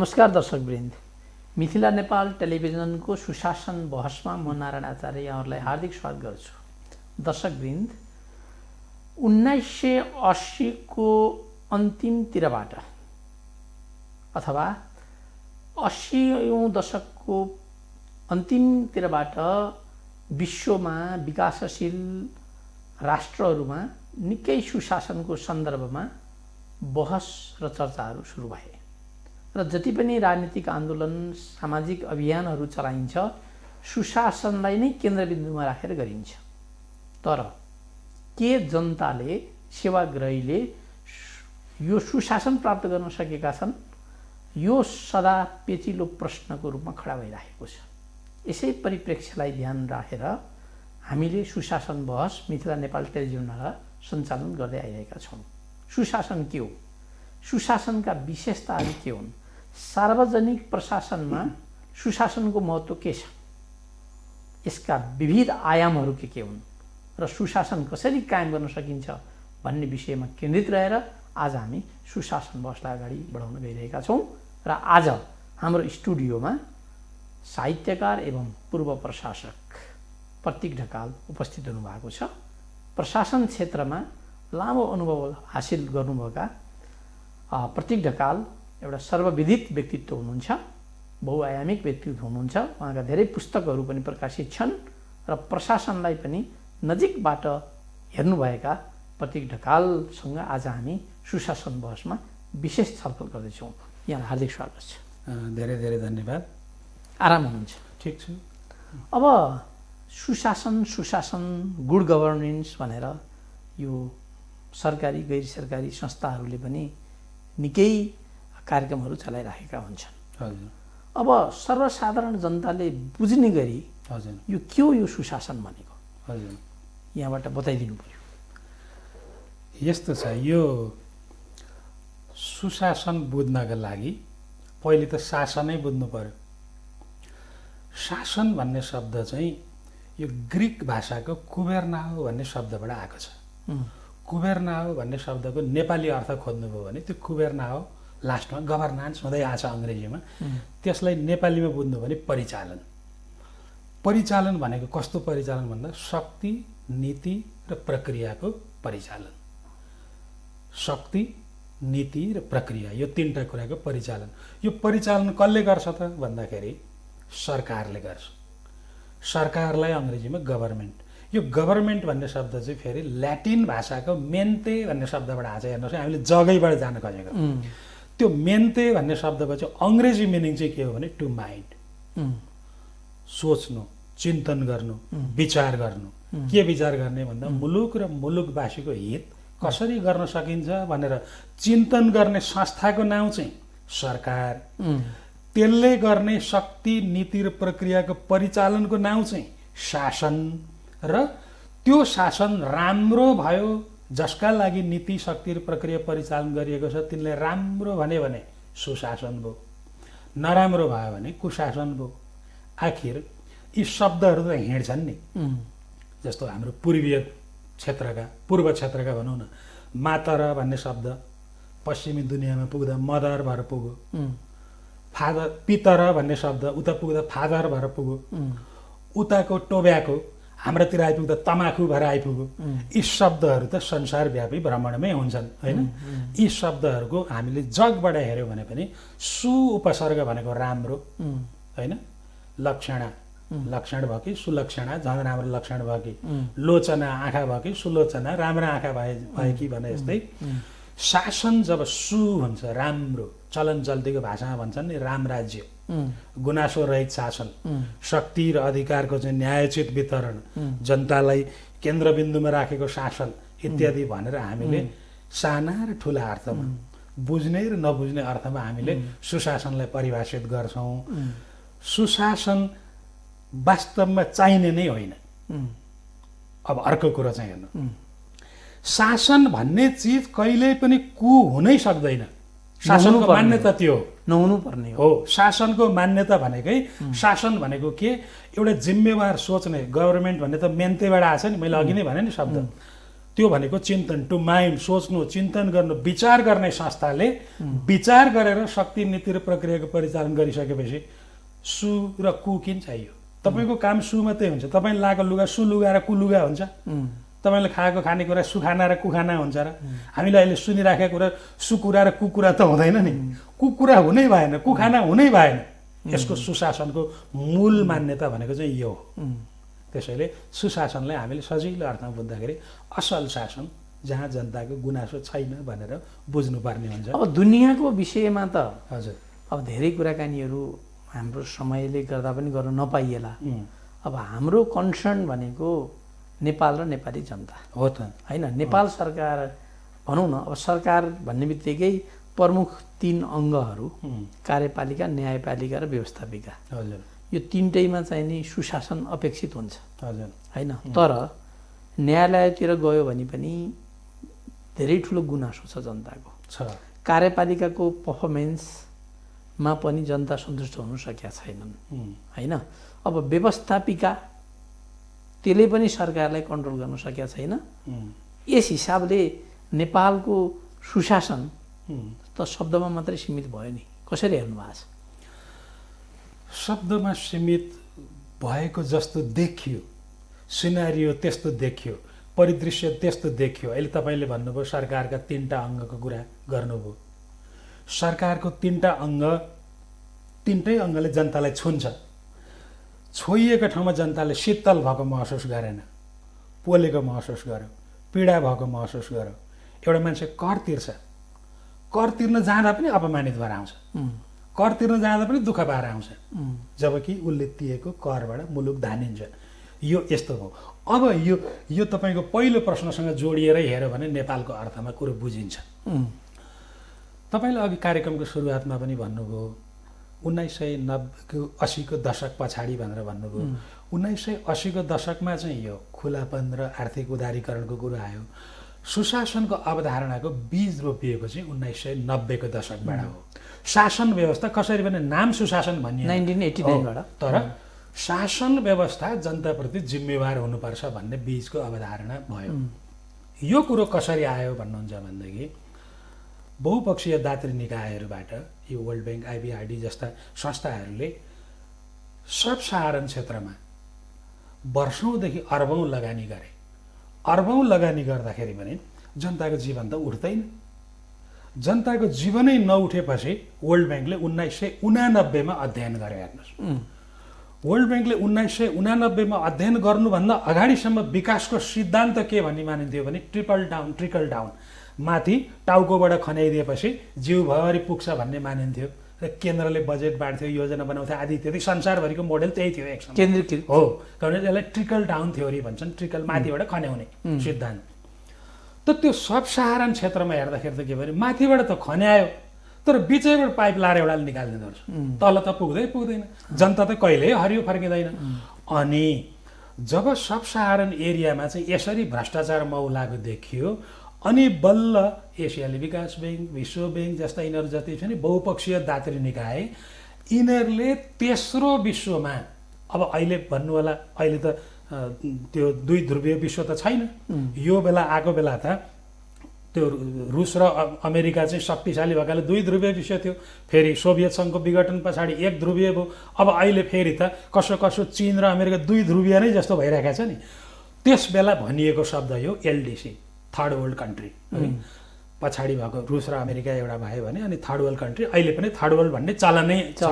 नमस्कार दर्शकवृन्द, मिथिला नेपाल टेलिभिजनको सुशासन बहसमा म नारायण आचार्य यहाँहरूलाई हार्दिक स्वागत गर्छु। दर्शकवृन्द, 1980 को अन्तिमतिरबाट अथवा 80औं दशकको अन्तिमतिरबाट विश्वमा विकासशील राष्ट्रहरूमा निकै सुशासनको सन्दर्भमा बहस र चर्चाहरू सुरु भए र जति पनि राजनीतिक आन्दोलन, सामाजिक अभियानहरू चलाइन्छ सुशासनलाई नै केन्द्रबिन्दुमा राखेर गरिन्छ। तर के जनताले, सेवाग्राहीले यो सुशासन प्राप्त गर्न सकेका छन्? यो सदा पेचिलो प्रश्नको रूपमा खडा भइरहेको छ। यसै परिप्रेक्ष्यलाई ध्यान राखेर हामीले सुशासन बहस मिथिला नेपाल टेलिभिजनद्वारा सञ्चालन गर्दै आइरहेका छौँ। सुशासन के हो? सुशासनका विशेषताहरू के हुन्? सार्वजनिक प्रशासनमा सुशासनको महत्त्व के छ? यसका विविध आयामहरू के हुन् र सुशासन कसरी कायम गर्न सकिन्छ भन्ने विषयमा केन्द्रित रहेर आज हामी सुशासन बहसलाई अगाडि बढाउन गइरहेका छौँ। र आज हाम्रो स्टुडियोमा साहित्यकार एवं पूर्व प्रशासक प्रतीक ढकाल उपस्थित हुनुभएको छ। प्रशासन क्षेत्रमा लामो अनुभव हासिल गर्नुभएका प्रतीक ढकाल एउटा सर्वविदित व्यक्तित्व हुनुहुन्छ, बहुआयामिक व्यक्तित्व हुनुहुन्छ। उहाँका धेरै पुस्तकहरू पनि प्रकाशित छन् र प्रशासनलाई पनि नजिकबाट हेर्नुभएका प्रतीक ढकालसँग आज हामी सुशासन बहसमा विशेष छलफल गर्दैछौँ। यहाँ हार्दिक स्वागत छ। धेरै धेरै धन्यवाद। आराम हुनुहुन्छ? ठिक छु। अब सुशासन गुड गभर्नेन्स भनेर यो सरकारी गैर सरकारी संस्थाहरूले पनि निकै कार्यक्रमहरू चलाइरहेका हुन्छन्। हजुर। अब सर्वसाधारण जनताले बुझ्ने गरी हजुर यो के हो यो सुशासन भनेको? हजुर, यहाँबाट बताइदिनु पर्यो। यस्तो छ, यो सुशासन बुझ्नका लागि पहिले त शासनै बुझ्नु पर्यो। शासन भन्ने शब्द चाहिँ यो ग्रिक भाषाको कुबेर्नाओ भन्ने शब्दबाट आएको छ। कुबेर्नाओ भन्ने शब्दको नेपाली अर्थ खोज्नुभयो भने त्यो कुबेर्नाओ लास्टमा गभर्नान्स हुँदै आछ अङ्ग्रेजीमा। त्यसलाई नेपालीमा बुझ्नु भने परिचालन। परिचालन भनेको कस्तो परिचालन भन्दा शक्ति, नीति र प्रक्रियाको परिचालन। शक्ति, नीति र प्रक्रिया, यो तीनटा कुराको परिचालन। यो परिचालन कसले गर्छ त भन्दाखेरि सरकारले गर्छ। सरकारलाई अङ्ग्रेजीमा गभर्मेन्ट। यो गभर्मेन्ट भन्ने शब्द चाहिँ फेरि ल्याटिन भाषाको मेन्ते भन्ने शब्दबाट आएको छ। हेर्नुहोस्, हामीले जगैबाट जान खोजेको। त्यो मेन्ते भन्ने शब्दको चाहिँ अङ्ग्रेजी मिनिङ चाहिँ के हो भने टु माइन्ड, सोच्नु, चिन्तन गर्नु, विचार गर्नु। के विचार गर्ने भन्दा मुलुक र मुलुकवासीको हित कसरी गर्न सकिन्छ भनेर चिन्तन गर्ने संस्थाको नाउँ चाहिँ सरकार। त्यसले गर्ने शक्ति, नीति र प्रक्रियाको परिचालनको नाउँ चाहिँ शासन। र त्यो शासन राम्रो भयो, जसका लागि नीति, शक्ति र प्रक्रिया परिचालन गरिएको छ तिनले राम्रो भने सुशासन भयो, नराम्रो भयो भने कुशासन भयो। आखिर यी शब्दहरू त हिँड्छन् नि। जस्तो हाम्रो पूर्व क्षेत्रका भनौँ न, मातर भन्ने शब्द पश्चिमी दुनियाँमा पुग्दा मदर भएर पुग्यो। फादर, पितर भन्ने शब्द उता पुग्दा फादर भएर पुग्यो। उताको टोब्याको हाम्रातिर आइपुग्दा तमाखु भएर आइपुग्यो। यी शब्दहरू त संसारव्यापी भ्रमणमै हुन्छन्, होइन? यी शब्दहरूको हामीले जगबाट हेऱ्यौँ भने पनि सु उपसर्ग भनेको राम्रो, होइन? लक्षणा, लक्षण भयो कि सुलक्षणा, झन् राम्रो लक्षण भयो कि। लोचना, आँखा भयो कि सुलोचना, राम्रा आँखा भए कि भने जस्तै शासन जब सु हुन्छ, राम्रो, चलन चल्तीको भाषामा भन्छन् नि राम राज्य, गुनासो रहित शासन, शक्ति र अधिकारको चाहिँ न्यायोचित वितरण, जनतालाई केन्द्रबिन्दुमा राखेको शासन इत्यादि भनेर हामीले साना र ठुला अर्थमा, बुझ्ने र नबुझ्ने अर्थमा हामीले सुशासनलाई परिभाषित गर्छौँ। सुशासन वास्तवमा चाहिने नै होइन। अब अर्को कुरो चाहिँ हेर्नु, शासन भन्ने चिज कहिल्यै पनि हुनै सक्दैन। शासनको मान्यता त्यो नहुनु पर्ने हो। शासनको मान्यता भनेकै, शासन भनेको के, एउटा जिम्मेवार सोच्ने। गभर्मेन्ट भन्ने त मेन्तेबाट आएको छ नि, मैले अघि नै भने नि शब्द। त्यो भनेको चिन्तन, टु माइन्ड, सोच्नु, चिन्तन गर्नु, विचार गर्ने संस्थाले विचार गरेर शक्ति नीति र प्रक्रियाको परिचालन गरिसकेपछि सु र कु किन चाहियो? तपाईँको काम सु मात्रै हुन्छ। तपाईँले लगाएको लुगा सु लुगा र कु लुगा हुन्छ? तपाईँले खाएको खानेकुरा सुखाना र कुखाना हुन्छ र? हामीले अहिले सुनिराखेको कुरा सुकुरा र कुकुरा त हुँदैन नि। कुकुरा हुनै भएन, कुखाना हुनै भएन। यसको सुशासनको मूल मान्यता भनेको चाहिँ यो हो। त्यसैले सुशासनलाई हामीले सजिलो अर्थमा बुझ्दाखेरि असल शासन जहाँ जनताको गुनासो छैन भनेर बुझ्नुपर्ने हुन्छ। अब दुनियाँको विषयमा त हजुर अब धेरै कुराकानीहरू हाम्रो समयले गर्दा पनि गर्न नपाइएला। अब हाम्रो कन्सर्न भनेको नेपाल र नेपाली जनता हो त होइन। नेपाल सरकार भनौँ न, अब सरकार भन्ने बित्तिकै प्रमुख 3 अङ्गहरू कार्यपालिका, न्यायपालिका र व्यवस्थापिका। हजुर यो तिनटैमा चाहिँ नि सुशासन अपेक्षित हुन्छ हजुर होइन। तर न्यायालयतिर गयो भने पनि धेरै ठुलो गुनासो छ जनताको। कार्यपालिकाको पर्फर्मेन्समा पनि जनता सन्तुष्ट हुन सकेका छैनन् होइन। अब व्यवस्थापिका त्यसले पनि सरकारलाई कन्ट्रोल गर्न सकेका छैन। यस हिसाबले नेपालको सुशासन त शब्दमा मात्रै सीमित भयो नि। कसरी हेर्नु भएको छ? शब्दमा सीमित भएको जस्तो देखियो, सिनारियो त्यस्तो देखियो, परिदृश्य त्यस्तो देखियो। अहिले तपाईँले भन्नुभयो सरकारका 3टा अङ्गको कुरा गर्नुभयो। सरकारको 3टा अङ्ग, 3टै अङ्गले जनतालाई छुन्छ। छोइएको ठाउँमा जनताले शीतल भएको महसुस गरेन, पोलेको महसुस गर्यो, पीडा भएको महसुस गर्यो। एउटा मान्छे कर तिर्छ, कर तिर्न जाँदा पनि अपमानित भएर आउँछ, कर तिर्न जाँदा पनि दुःख पाएर आउँछ, जबकि उसले तिरेको करबाट मुलुक धानिन्छ। यो यस्तो हो। अब यो तपाईँको पहिलो प्रश्नसँग जोडिएरै हेऱ्यो भने नेपालको अर्थमा कुरो बुझिन्छ। तपाईँले अघि कार्यक्रमको सुरुवातमा पनि भन्नुभयो 1980 को दशक पछाडि भनेर भन्नुभयो। 1980 को दशकमा चाहिँ यो खुलापन र आर्थिक उदारीकरणको कुरा आयो। सुशासनको अवधारणाको बीज रोपिएको चाहिँ 1990 को दशकबाट हो। शासन व्यवस्था कसरी भने नाम सुशासन भनियो 1989 बाट, तर शासन व्यवस्था जनताप्रति जिम्मेवार हुनुपर्छ भन्ने बीजको अवधारणा भयो। यो कुरो कसरी आयो भन्नुहुन्छ भनेदेखि बहुपक्षीय दात्री निकायहरूबाट यो वर्ल्ड ब्याङ्क, IBRD जस्ता संस्थाहरूले सब सहारण क्षेत्रमा वर्षौँदेखि अर्बौँ लगानी गरे। अर्बौँ लगानी गर्दाखेरि पनि जनताको जीवन त उठ्दैन। जनताको जीवनै नउठेपछि वर्ल्ड ब्याङ्कले 1989 मा अध्ययन गरे। हेर्नुहोस्, वर्ल्ड ब्याङ्कले 1989 मा अध्ययन गर्नुभन्दा अगाडिसम्म विकासको सिद्धान्त के भन्ने मानिन्थ्यो भने ट्रिकल डाउन, माथि टाउकोबाट खन्याइदिएपछि जिउभरि पुग्छ भन्ने मानिन्थ्यो र केन्द्रले बजेट बाँड्थ्यो, योजना बनाउँथ्यो आदि इत्यादि। संसारभरिको मोडेल त्यही थियो एक समय, केन्द्रीकृत हो। कारण यसलाई ट्रिकल डाउन थ्योरी भन्छन्, ट्रिकल माथिबाट खन्याउने सिद्धान्त। त त्यो सब सहारण क्षेत्रमा हेर्दाखेरि त के भने माथिबाट त खन्यायो, तर बिचैबाट पाइप लाएर एउटाले निकालिदिँदो रहेछ, तल त पुग्दैन। जनता त कहिल्यै हरियो फर्किँदैन। अनि जब सब सहारण एरियामा चाहिँ यसरी भ्रष्टाचार मौलाको देखियो, अनि बल्ल एसियाली विकास ब्याङ्क, विश्व ब्याङ्क जस्ता यिनीहरू जति छ नि बहुपक्षीय दात्री निकाय, यिनीहरूले तेस्रो विश्वमा, अब अहिले भन्नु होला अहिले त त्यो 2 ध्रुवीय विश्व त छैन। यो बेला आएको बेला त त्यो रुस र अमेरिका चाहिँ शक्तिशाली भएकाले 2 ध्रुवीय विश्व थियो। फेरि सोभियत सङ्घको विघटन पछाडि 1 ध्रुवीय भयो। अब अहिले फेरि त कसो चीन र अमेरिका 2 ध्रुवीय नै जस्तो भइरहेको छ नि। त्यस बेला भनिएको शब्द यो LDC, थर्ड वर्ल्ड कन्ट्री। पछाडि भएको रुस र अमेरिका एउटा भयो भने अनि थर्ड वर्ल्ड कन्ट्री, अहिले पनि थर्ड वर्ल्ड भन्ने चलनै छ।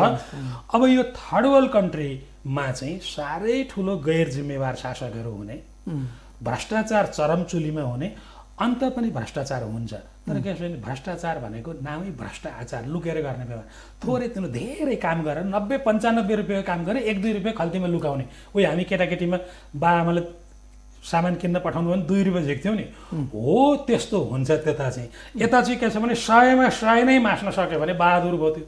अब यो थर्ड वर्ल्ड कन्ट्रीमा चाहिँ साह्रै ठुलो गैर जिम्मेवार शासकहरू हुने, भ्रष्टाचार चरमचुलीमा हुने, अन्त पनि भ्रष्टाचार हुन्छ। तर के भने भ्रष्टाचार भनेको नामै भ्रष्टाचार, लुकेर गर्ने व्यवहार। थोरै तिनीहरू धेरै काम गरेर 90-95 रुपियाँ काम गरे 1-2 रुपियाँ खल्तीमा लुकाउने। उही हामी केटाकेटीमा बाआमाले सामान किन्न पठाउनु भने 2 रुपियाँ झिक्थ्यौँ नि, हो त्यस्तो हुन्छ। त्यता चाहिँ यता चाहिँ के छ भने 100मा 100 नै मास्न सक्यो भने बहादुर भयो। त्यो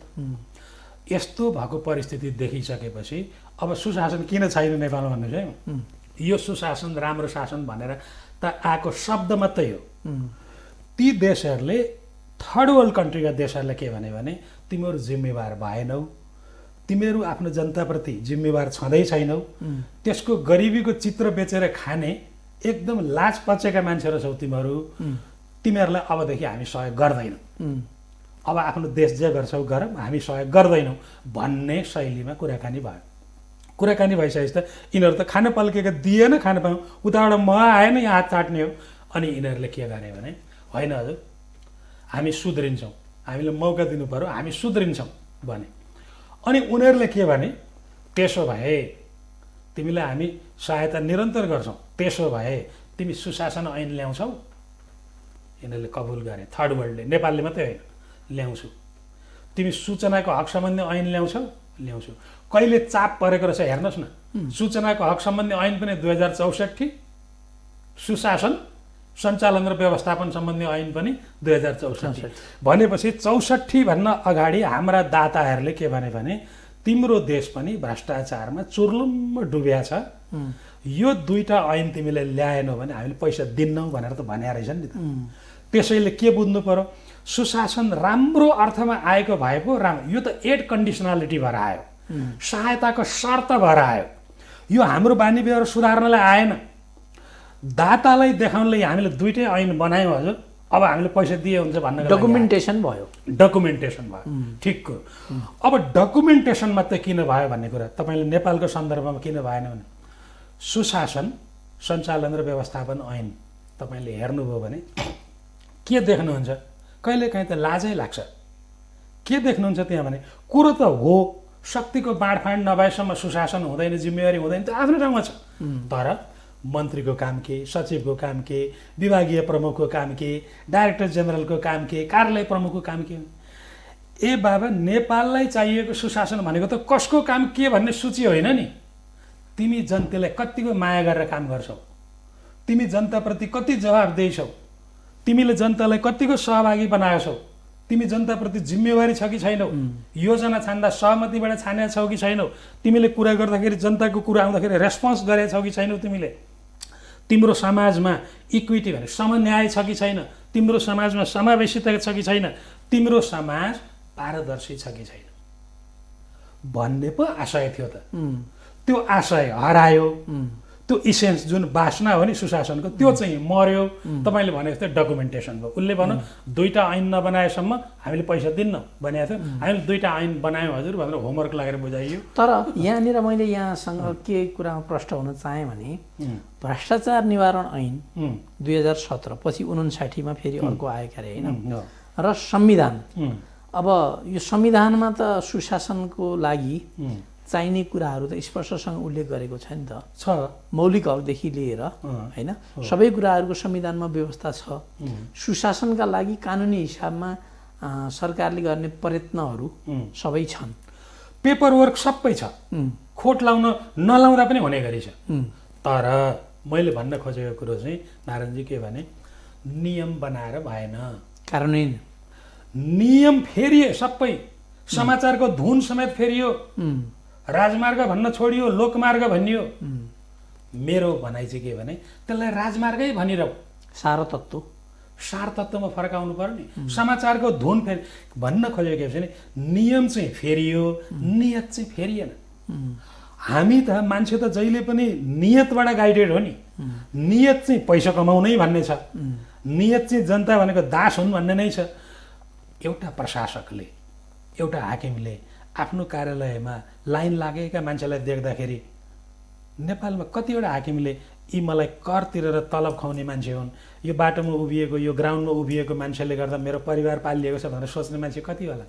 यस्तो भएको परिस्थिति देखिसकेपछि अब सुशासन किन छैन नेपालमा भन्नुहोस् है। यो सुशासन, राम्रो शासन भनेर त आएको शब्द मात्रै हो। ती देशहरूले, थर्ड वर्ल्ड कन्ट्रीका देशहरूले के भने तिमीहरू जिम्मेवार भएनौ, तिमीहरू आफ्नो जनताप्रति जिम्मेवार छँदै छैनौ, त्यसको गरिबीको चित्र बेचेर खाने एकदम लाज पचेका मान्छेहरू छौ तिमीहरू, तिमीहरूलाई अबदेखि हामी सहयोग गर्दैनौँ, अब आफ्नो देश जे गर्छौ गर, हामी सहयोग गर्दैनौँ भन्ने शैलीमा कुराकानी भयो। कुराकानी भइसकेपछि त यिनीहरू त खान पल्केका दिएन, खान पाउँ, उताबाट म आएन यहाँ हात चाट्ने हो। अनि यिनीहरूले के गरे भने होइन हजुर हामी सुध्रिन्छौँ, हामीले मौका दिनु पर्यो, हामी सुध्रिन्छौँ भने। अनि उनीहरूले के भने त्यसो भए तिमीलाई हामी सहायता निरन्तर गर्छौँ, त्यसो भए तिमी सुशासन ऐन ल्याउँछौ। यिनीहरूले कबुल गरे, थर्ड वर्ल्डले, नेपालले मात्रै होइन, ल्याउँछु। तिमी सूचनाको हक सम्बन्धी ऐन ल्याउँछौ, ल्याउँछु। कहिले चाप परेको रहेछ हेर्नुहोस् न, सूचनाको हक सम्बन्धी ऐन पनि 2064, सुशासन सञ्चालन र व्यवस्थापन सम्बन्धी ऐन पनि 2064। भनेपछि 64 भन्न अगाडि हाम्रा दाताहरूले के भने तिम्रो देश पनि भ्रष्टाचारमा चुर्लुम्म डुबिया छ, यो दुईटा ऐन तिमीले ल्याएनौ भने हामीले पैसा दिन्नौ भनेर त भन्या रहेछ नि त। त्यसैले के बुझ्नु पर्यो, सुशासन राम्रो अर्थमा आएको भए पो राम्रो, यो त एड कन्डिसनालिटी भएर आयो, सहायताको शर्त भएर आयो। यो हाम्रो बानी व्यवहार सुधार्नलाई आएन, दातालाई देखाउनलाई हामीले दुईटै ऐन बनायौँ हजुर, अब हामीले पैसा दिए हुन्छ भन्ने डकुमेन्टेसन भयो। डकुमेन्टेसन भयो, ठिक कुरो। अब डकुमेन्टेसन मात्रै किन भयो भन्ने कुरा तपाईँले नेपालको सन्दर्भमा किन भएन भने सुशासन सञ्चालन र व्यवस्थापन ऐन तपाईँले हेर्नुभयो भने के देख्नुहुन्छ, कहिलेकाहीँ त लाजै लाग्छ। के देख्नुहुन्छ त्यहाँ भने कुरो त हो, शक्तिको बाँडफाँड नभएसम्म सुशासन हुँदैन, जिम्मेवारी हुँदैन, त आफ्नो ठाउँमा छ। तर मन्त्रीको काम के, सचिवको काम के, विभागीय प्रमुखको काम के, डाइरेक्टर जेनरलको काम के, कार्यालय प्रमुखको काम के। ए बाबा, नेपाललाई चाहिएको सुशासन भनेको त कसको काम के भन्ने सूची होइन नि। तिमी जनतालाई कतिको माया गरेर काम गर्छौ, तिमी जनताप्रति कति जवाबदेही छौ, तिमीले जनतालाई कतिको सहभागी बनाएको छौ, तिमी जनताप्रति जिम्मेवारी छ कि छैनौ, योजना छान्दा सहमतिबाट छानेका छौ कि छैनौ, तिमीले कुरा गर्दाखेरि जनताको कुरा आउँदाखेरि रेस्पोन्स गरेका छौ कि छैनौ, तिम्रो समाजमा इक्विटी भने समन्याय छ कि छैन, तिम्रो समाजमा समावेशिता छ कि छैन, तिम्रो समाज पारदर्शी छ कि छैन भन्ने पो आशय थियो त। त्यो आशय हरायो, त्यो इसेन्स जुन वासना हो नि सुशासनको त्यो चाहिँ मर्यो। तपाईँले भने जस्तै डकुमेन्टेसन भयो, उसले भनौँ दुईटा ऐन नबनाएसम्म हामीले पैसा दिन्न भनेको थियो, हामीले दुईटा ऐन बनायौँ हजुर भनेर होमवर्क लागेर बुझाइयो। तर यहाँनिर मैले यहाँसँग के कुरामा प्रश्न हुन चाहेँ भने भ्रष्टाचार निवारण ऐन 2017 पछि 59 फेरि अर्को आएका अरे होइन, र संविधान। अब यो संविधानमा त सुशासनको लागि चाहिने कुराहरू त स्पष्टसँग उल्लेख गरेको छ नि त, छ मौलिक हकदेखि लिएर होइन सबै कुराहरूको संविधानमा व्यवस्था छ। सुशासनका लागि कानुनी हिसाबमा सरकारले गर्ने प्रयत्नहरू सबै छन्, पेपर वर्क सबै छ, खोट लाउन नलाउँदा पनि हुने गरी छ। तर मैले भन्न खोजेको कुरो चाहिँ नारायणजी के भने नियम बनाएर भएन, कार्यान्वयन नियम फेरिए, सबै समाचारको धुन समेत फेरियो, राजमार्ग भन्न छोडियो, लोकमार्ग भनियो। मेरो भनाइ चाहिँ के भने त्यसलाई राजमार्गै भनिरहौ, सार तत्त्वमा फर्काउनु पर्यो नि। समाचारको धुन भन्न खोजेको के भने नियम चाहिँ फेरियो, नियत चाहिँ फेरिएन। हामी त मान्छे त जहिले पनि नियतबाट गाइडेड हो नि। नियत चाहिँ पैसा कमाउनै भन्ने छ, नियत चाहिँ जनता भनेको दास हुन् भन्ने नै छ। एउटा प्रशासकले, एउटा हाकिमले आफ्नो कार्यालयमा लाइन लागेका मान्छेलाई देख्दाखेरि नेपालमा कतिवटा हाकिमले यी मलाई कर तिरेर तलब खुवाउने मान्छे हुन्, यो बाटोमा उभिएको, यो ग्राउन्डमा उभिएको मान्छेले गर्दा मेरो परिवार पालिएको छ भनेर सोच्ने मान्छे कति होला?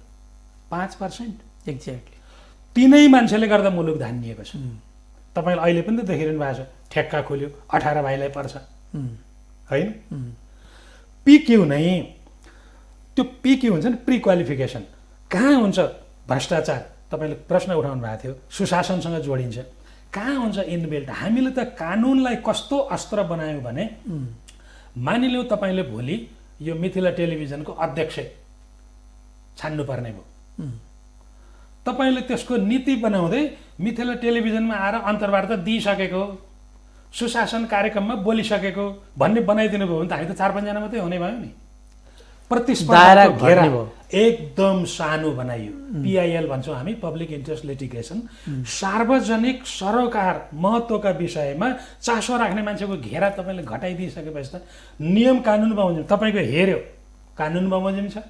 5%। एक्ज्याक्टली तिनै मान्छेले गर्दा मुलुक धानिएको छ। तपाईँले अहिले पनि त देखिरहनु भएको छ, ठेक्का खोल्यो 18 भाइलाई पर्छ होइन। पिक्यू नै, त्यो पिक्यू हुन्छ नि, प्री क्वालिफिकेसन कहाँ हुन्छ? भ्रष्टाचार तपाईँले प्रश्न उठाउनु भएको थियो, सुशासनसँग जोडिन्छ, कहाँ हुन्छ इनबिल्ट? हामीले त कानुनलाई कस्तो अस्त्र बनायौँ भने मानिलिउँ तपाईँले भोलि यो मिथिला टेलिभिजनको अध्यक्ष छान्नुपर्ने भयो, तपाईँले त्यसको नीति बनाउँदै मिथिला टेलिभिजनमा आएर अन्तर्वार्ता दिइसकेको, सुशासन कार्यक्रममा बोलिसकेको भन्ने बनाइदिनु भयो भने त हामी त 4-5 जना मात्रै हुने भयो नि। प्रतिस्पर्धाको घेरा एकदम सानो बनाइयो। PIL भन्छौँ हामी, पब्लिक इन्ट्रेस्ट लिटिगेसन। सार्वजनिक सरोकार महत्त्वका विषयमा चासो राख्ने मान्छेको घेरा तपाईँले घटाइदिइसकेपछि त नियम कानुन बमोजिम तपाईँको हेऱ्यो, कानुन बमोजिम छ,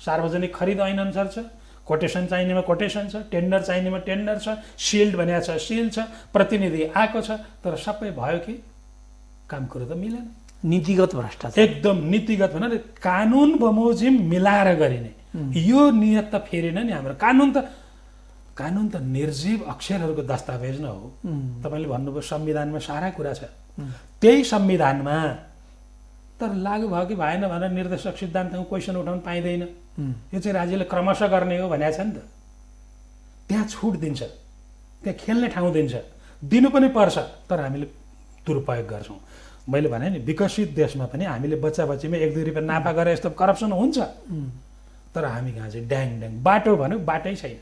सार्वजनिक खरिद ऐन अनुसार छ, कोटेसन चाहिनेमा कोटेसन छ, टेन्डर चाहिनेमा टेन्डर छ, सिल्ड भनेको छ सिल्ड छ, प्रतिनिधि आएको छ, तर सबै भयो कि काम कुरो त मिलेन। नीतिगत भ्रष्टाचार, एकदम नीतिगत भनेर कानुन बमोजिम मिलाएर गरिने यो नियत त फेरेन नि हाम्रो। कानुन त निर्जीव अक्षरहरूको दस्तावेज न हो। तपाईँले भन्नुभयो संविधानमा सारा कुरा छ, त्यही संविधानमा तर लागू भयो कि भएन भनेर निर्देशक सिद्धान्तमा क्वेसन उठाउन पाइँदैन। यो चाहिँ राज्यले क्रमशः गर्ने हो भनेको छ नि त। त्यहाँ छुट दिन्छ, त्यहाँ खेल्ने ठाउँ दिन्छ, दिनु पनि पर्छ, तर हामीले दुरुपयोग गर्छौँ। मैले भने नि विकसित देशमा पनि हामीले बच्चा बच्चीमा 1-2 रुपियाँ नाफा गरे यस्तो करप्सन हुन्छ, तर हामी कहाँ चाहिँ ड्याङ ड्याङ बाटो भन्यो बाटै छैन।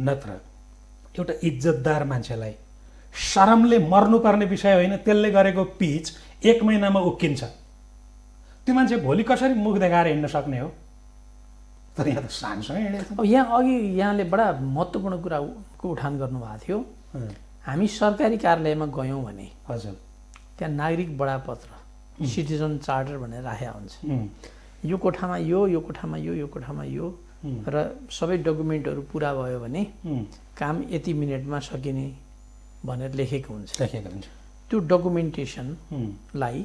नत्र एउटा इज्जतदार मान्छेलाई शरमले मर्नुपर्ने विषय होइन, त्यसले गरेको पिच 1 महिनामा उक्किन्छ। त्यो मान्छे भोलि कसरी मुख देखाएर हिँड्न सक्ने हो? तर यहाँ त सानसँग हिँडेछ। अब यहाँ अघि यहाँले बडा महत्त्वपूर्ण कुराको उठान गर्नुभएको थियो। हामी सरकारी कार्यालयमा गयौँ भने हजुर त्यहाँ नागरिक बडापत्र, सिटिजन चार्टर भनेर राखेको हुन्छ। यो कोठामा यो कोठामा यो कोठामा यो र सबै डकुमेन्टहरू पुरा भयो भने काम यति मिनटमा सकिने भनेर लेखेको हुन्छ। त्यो डकुमेन्टेसनलाई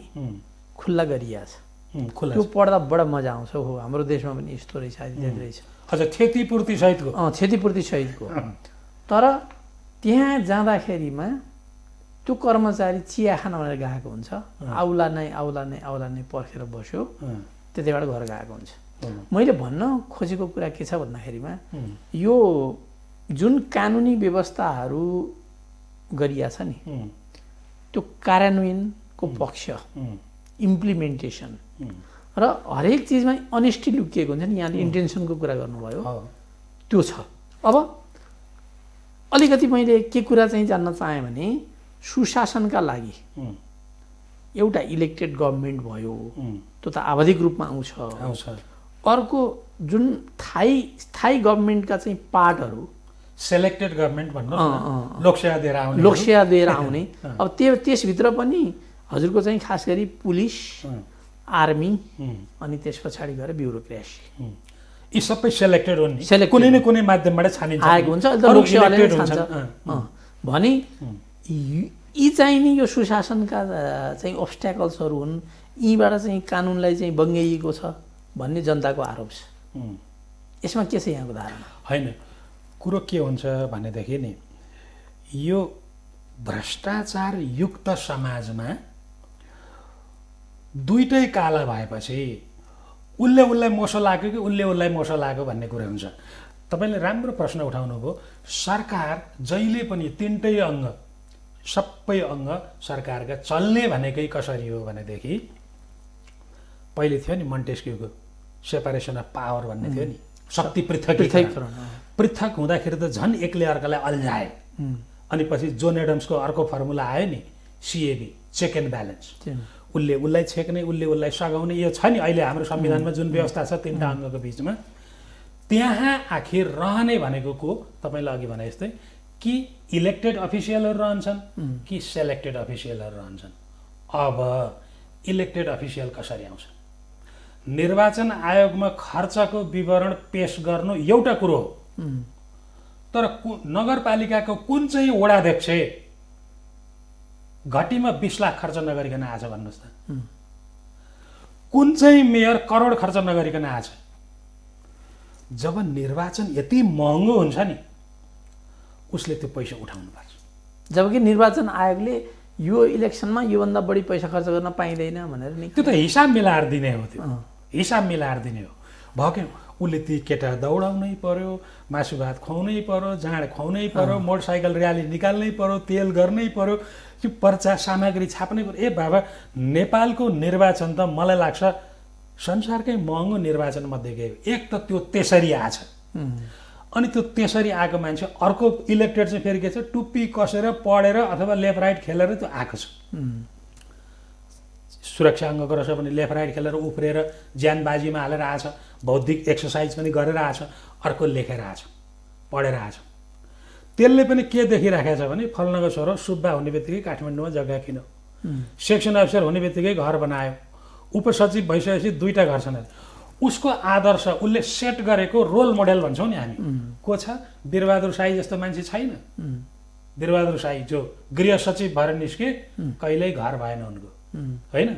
खुल्ला गरिएको छ। त्यो पढ्दा बडा मजा आउँछ। हो, हाम्रो देशमा पनि यस्तो रहेछ, त्यति रहेछ। हजुर, क्षतिपूर्ति सहितको। तर त्यहाँ जाँदाखेरिमा त्यो कर्मचारी चिया खान भनेर गएको हुन्छ, आउला नै पर्खेर बस्यो, त्यतिबाट घर गएको हुन्छ। मैले भन्न खोजेको कुरा के छ भन्दाखेरिमा यो जुन कानुनी व्यवस्थाहरू गरिया छ नि, त्यो कार्यान्वयनको पक्ष, इम्प्लिमेन्टेसन र हरेक चिजमा अनेस्टी लुकिएको हुन्छ नि। यहाँले इन्टेन्सनको कुरा गर्नुभयो, त्यो छ। अब अलिकति मैले के कुरा चाहिँ जान्न चाहेँ भने सुशासनका लागि एउटा इलेक्टेड गभर्मेन्ट भयो, त्यो त आवधिक रूपमा आउँछ। अर्को जुन स्थायी गभर्मेन्टका चाहिँ पार्टहरू, सेलेक्टेड गभर्मेन्ट भन्नु लोकसेवा दिएर आउने अब त्यसभित्र पनि हजुरको चाहिँ खास गरी पुलिस, आर्मी अनि त्यस पछाडि गएर ब्युरोक्रेसी, यी सबै सेलेक्टेड हुन् नि, कुनै न कुनै माध्यमबाट छानिन्छ आएको हुन्छ। लोकसेवाले छान्छ भने यी चाहिँ नि यो सुशासनका चाहिँ अब्स्ट्याकल्सहरू हुन्। यीबाट चाहिँ कानुनलाई चाहिँ बङ्ग्याइएको छ भन्ने जनताको आरोप छ। यसमा के छ यहाँको धारणा? होइन, कुरो के हुन्छ भनेदेखि नि, यो भ्रष्टाचार युक्त समाजमा दुईटै काला भएपछि उसलाई मोसो लाग्यो कि उसलाई मोसो लाग्यो भन्ने कुरा हुन्छ। तपाईँले राम्रो प्रश्न उठाउनु भयो। सरकार जहिले पनि तिनटै अङ्ग, सबै अङ्ग सरकारका चल्ने भनेकै कसरी हो भनेदेखि पहिले थियो नि मन्टेस्क्यूको सेपरेसन अफ पावर भन्ने थियो नि, शक्ति पृथक हुँदाखेरि त झन् एकले अर्कालाई अल्झाए। अनि पछि जोन एडम्सको अर्को फर्मुला आयो नि, CAB, चेक एन्ड ब्यालेन्स। उसलाई छेक्ने, उसलाई सघाउने, यो छ नि अहिले हाम्रो संविधानमा जुन व्यवस्था छ तिनवटा अङ्गको बिचमा। त्यहाँ आखिर रहने भनेको को तपाईँले अघि भने जस्तै कि इलेक्टेड अफिसियलहरू रहन्छन् कि सेलेक्टेड अफिसियलहरू रहन्छन्। अब इलेक्टेड अफिसियल कसरी आउँछ? निर्वाचन आयोगमा खर्चको विवरण पेश गर्नु एउटा कुरो हो, तर नगरपालिकाको कुन चाहिँ वडाध्यक्ष घटीमा 20 लाख खर्च नगरिकन आछ भन्नुहोस् त? कुन चाहिँ मेयर करोड खर्च नगरिकन आछ? जब निर्वाचन यति महँगो हुन्छ नि, उसले त्यो पैसा उठाउनु पर्छ। जबकि निर्वाचन आयोगले यो इलेक्सनमा योभन्दा बढी पैसा खर्च गर्न पाइँदैन भनेर नि, त्यो त हिसाब मिलाएर दिने हो। त्यो हिसाब मिलाएर दिने हो। भयो उसले ती केटा दौडाउनै पर्यो, मासु भात खुवाउनै पर्यो, जाँड खुवाउनै पर्यो, मोटरसाइकल र्याली निकाल्नै पर्यो, तेल गर्नै पर्यो, त्यो पर्चा सामग्री छाप्नै पर्यो। ए बाबा, नेपालको निर्वाचन त मलाई लाग्छ संसारकै महँगो निर्वाचन मध्येकै एक त त्यो त्यसरी आछ। अनि त्यो त्यसरी आएको मान्छे अर्को इलेक्टेड चाहिँ फेरि के छ, टुप्पी कसेर पढेर अथवा लेफ्ट राइट खेलेर त्यो आएको छ। सुरक्षा अङ्गको रहेछ भने लेफ्ट राइट खेलेर उफ्रेर ज्यान बाजीमा हालेर आएछ, बौद्धिक एक्सर्साइज पनि गरेर आएछ, अर्को लेखेर आएछ, पढेर आएछ। त्यसले पनि के देखिराखेको छ भने फल्नाको छोरो सुब्बा हुने बित्तिकै काठमाडौँमा जग्गा किन, सेक्सन अफिसर हुने बित्तिकै घर बनायो, उपसचिव भइसकेपछि 2टा घर छन्। उसको आदर्श उसले सेट गरेको रोल मोडेल भन्छौँ नि हामी, को छ? वीरबहादुर शाही जस्तो मान्छे छैन। वीरबहादुर शाही जो गृह सचिव भएर निस्के कहिल्यै घर भएन उनको, होइन?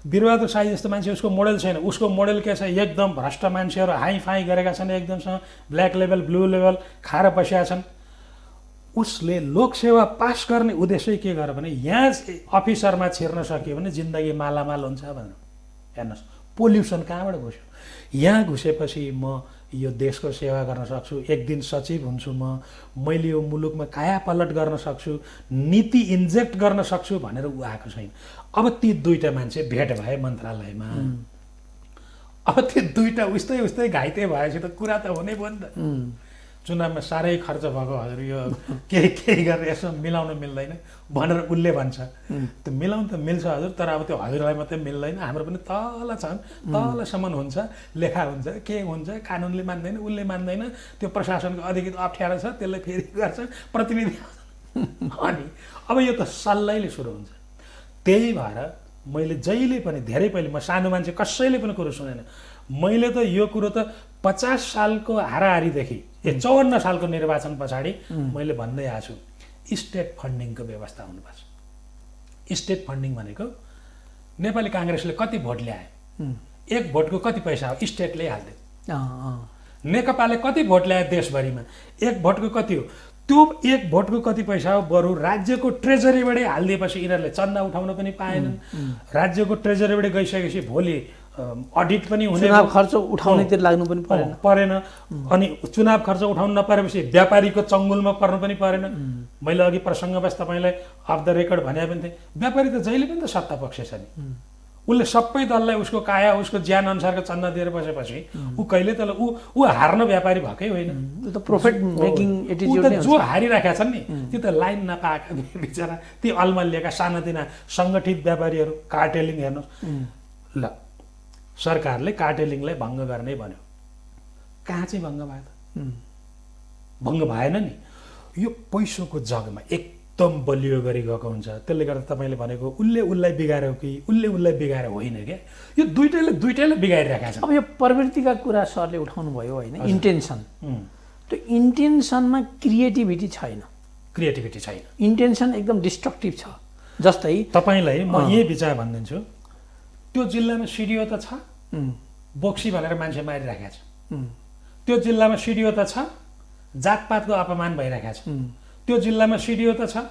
वीरबहादुर शाही जस्तो मान्छे उसको मोडेल छैन। उसको मोडेल के छ? एकदम भ्रष्ट मान्छेहरू हाई फाई गरेका छन्, एकदमसँग ब्ल्याक लेभल ब्लू लेभल खाएर बसेका छन्। उसले लोकसेवा पास गर्ने उद्देश्य के गर्यो भने यहाँ अफिसरमा छिर्न सक्यो भने जिन्दगी मालामाल हुन्छ भनेर। हेर्नुहोस् पोल्युसन कहाँबाट घुस्यो? यहाँ घुसेपछि म यो देशको सेवा गर्न सक्छु, एक दिन सचिव हुन्छु, मैले यो मुलुकमा काया पलट गर्न सक्छु, नीति इन्जेक्ट गर्न सक्छु भनेर ऊ आएको छैन। अब ती 2टा मान्छे भेट भए मन्त्रालयमा, अब ती 2टा उस्तै उस्तै घाइते भएपछि त कुरा त हुनै भयो नि त। चुनावमा साह्रै खर्च भएको हजुर, यो केही गरेर यसो मिलाउन मिल्दैन भनेर उसले भन्छ। त्यो मिलाउनु त मिल्छ हजुर, तर अब त्यो हजुरलाई मात्रै मिल्दैन, हाम्रो पनि तल छन्, तलसम्म हुन्छ, लेखा हुन्छ, के हुन्छ, कानुनले मान्दैन, उसले मान्दैन, त्यो प्रशासनको अलिकति अप्ठ्यारो छ, त्यसले फेरि गर्छ प्रतिनिधि। अनि अब यो त सल्लाइले सुरु हुन्छ। त्यही भएर मैले जहिले पनि धेरै पहिले, म सानो मान्छे कसैले पनि कुरो सुनेन, मैले त यो कुरो त 50 सालको हाराहारीदेखि 54 सालको निर्वाचन पछाडि मैले भन्दै आएको छु, स्टेट फन्डिङको व्यवस्था हुनुपर्छ। स्टेट फन्डिङ भनेको नेपाली काङ्ग्रेसले कति भोट ल्याए, 1 भोटको कति पैसा हो स्टेटले हाल्दियो। नेकपाले कति भोट ल्याए देशभरिमा, 1 भोटको कति हो, त्यो 1 भोटको कति पैसा हो बरु राज्यको ट्रेजरीबाटै हालिदिएपछि यिनीहरूले चन्दा उठाउन पनि पाएनन्। राज्यको ट्रेजरीबाट गइसकेपछि भोलि अडिट पनि हुने, चुनाव खर्च उठाउनेतिर लाग्नु पनि परेन। अनि चुनाव खर्च उठाउनु नपरेपछि व्यापारीको चङ्गुलमा पर्नु पनि परेन। मैले अघि प्रसङ्गवश तपाईँलाई अफ द रेकर्ड भने पनि थिएँ, व्यापारी त जहिले पनि त सत्ता पक्ष छ नि। उसले सबै दललाई उसको काया उसको ज्यान अनुसारको चन्दा दिएर बसेपछि ऊ कहिले त ऊ हार्न व्यापारी भएकै होइन। त्यो त प्रॉफिट मेकिङ एटिट्युड जो हारिराखेका छन् नि त्यो त लाइन नपाएका बिचरा ती अलमल्लिएका सानातिना सङ्गठित व्यापारीहरू। कार्टेलिङ हेर्नुहोस्, ल सरकारले कार्टेलिङलाई भङ्ग गर्ने भन्यो, कहाँ चाहिँ भङ्ग भयो त? भङ्ग भएन नि। यो पैसोको जगमा एकदम बलियो गरी गएको हुन्छ। त्यसले गर्दा तपाईँले भनेको उसले उसलाई बिगार्यो कि उसले उसलाई बिगाएर होइन क्या, यो दुइटैले बिगारिरहेका छन्। अब यो प्रवृत्तिका कुरा सरले उठाउनु भयो होइन, इन्टेन्सन। त्यो इन्टेन्सनमा क्रिएटिभिटी छैन, इन्टेन्सन एकदम डिस्ट्रक्टिभ छ। जस्तै तपाईँलाई म यही विचार भनिदिन्छु, त्यो जिल्लामा सिडिओ त छ, बोक्सी भनेर मान्छे मारिराखेको छ। त्यो जिल्लामा सिडिओ त छ, जातपातको अपमान भइरहेको छ। त्यो जिल्लामा सिडिओ त छ,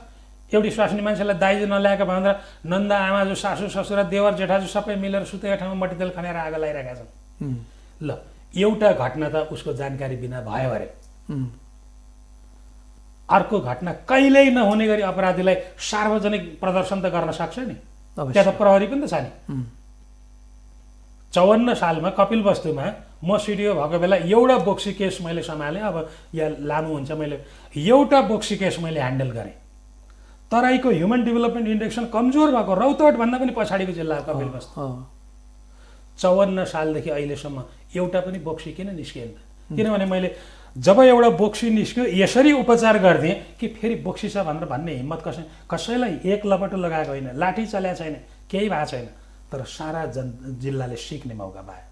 एउटी स्वास्नी मान्छेलाई दाइजो नल्याएको भनेर नन्दा आमाजु सासू ससुरा देवर जेठाजु सबै मिलेर सुतेको ठाउँमा मट्टीतेल खनेर आगो लगाइरहेका छन्। ल एउटा घटना त उसको जानकारी बिना भयो अरे, अर्को घटना कहिल्यै नहुने गरी अपराधीलाई सार्वजनिक प्रदर्शन त गर्न सक्छ नि, त्यहाँ त प्रहरी पनि त छ नि। 54 सालमा कपिलवस्तुमा म सिडिओ भएको बेला एउटा बोक्सी केस मैले सम्हालेँ। अब यहाँ लामो हुन्छ, मैले एउटा बोक्सी केस मैले ह्यान्डल गरेँ। तराईको ह्युमन डेभलपमेन्ट इन्डेक्सन कमजोर भएको रौतहट भन्दा पनि पछाडिको जिल्ला हो कपिलवस्तु। 54 सालदेखि अहिलेसम्म एउटा पनि बोक्सी किन निस्किएन त? किनभने मैले जब एउटा बोक्सी निस्क्यो यसरी उपचार गरिदिएँ कि फेरि बोक्सी छ भनेर भन्ने हिम्मत कसैलाई एक लपटो लगाएको होइन, लाठी चलेको छैन, केही भएको छैन। तर सारा जिल्लाले सिक्ने मौका पायो।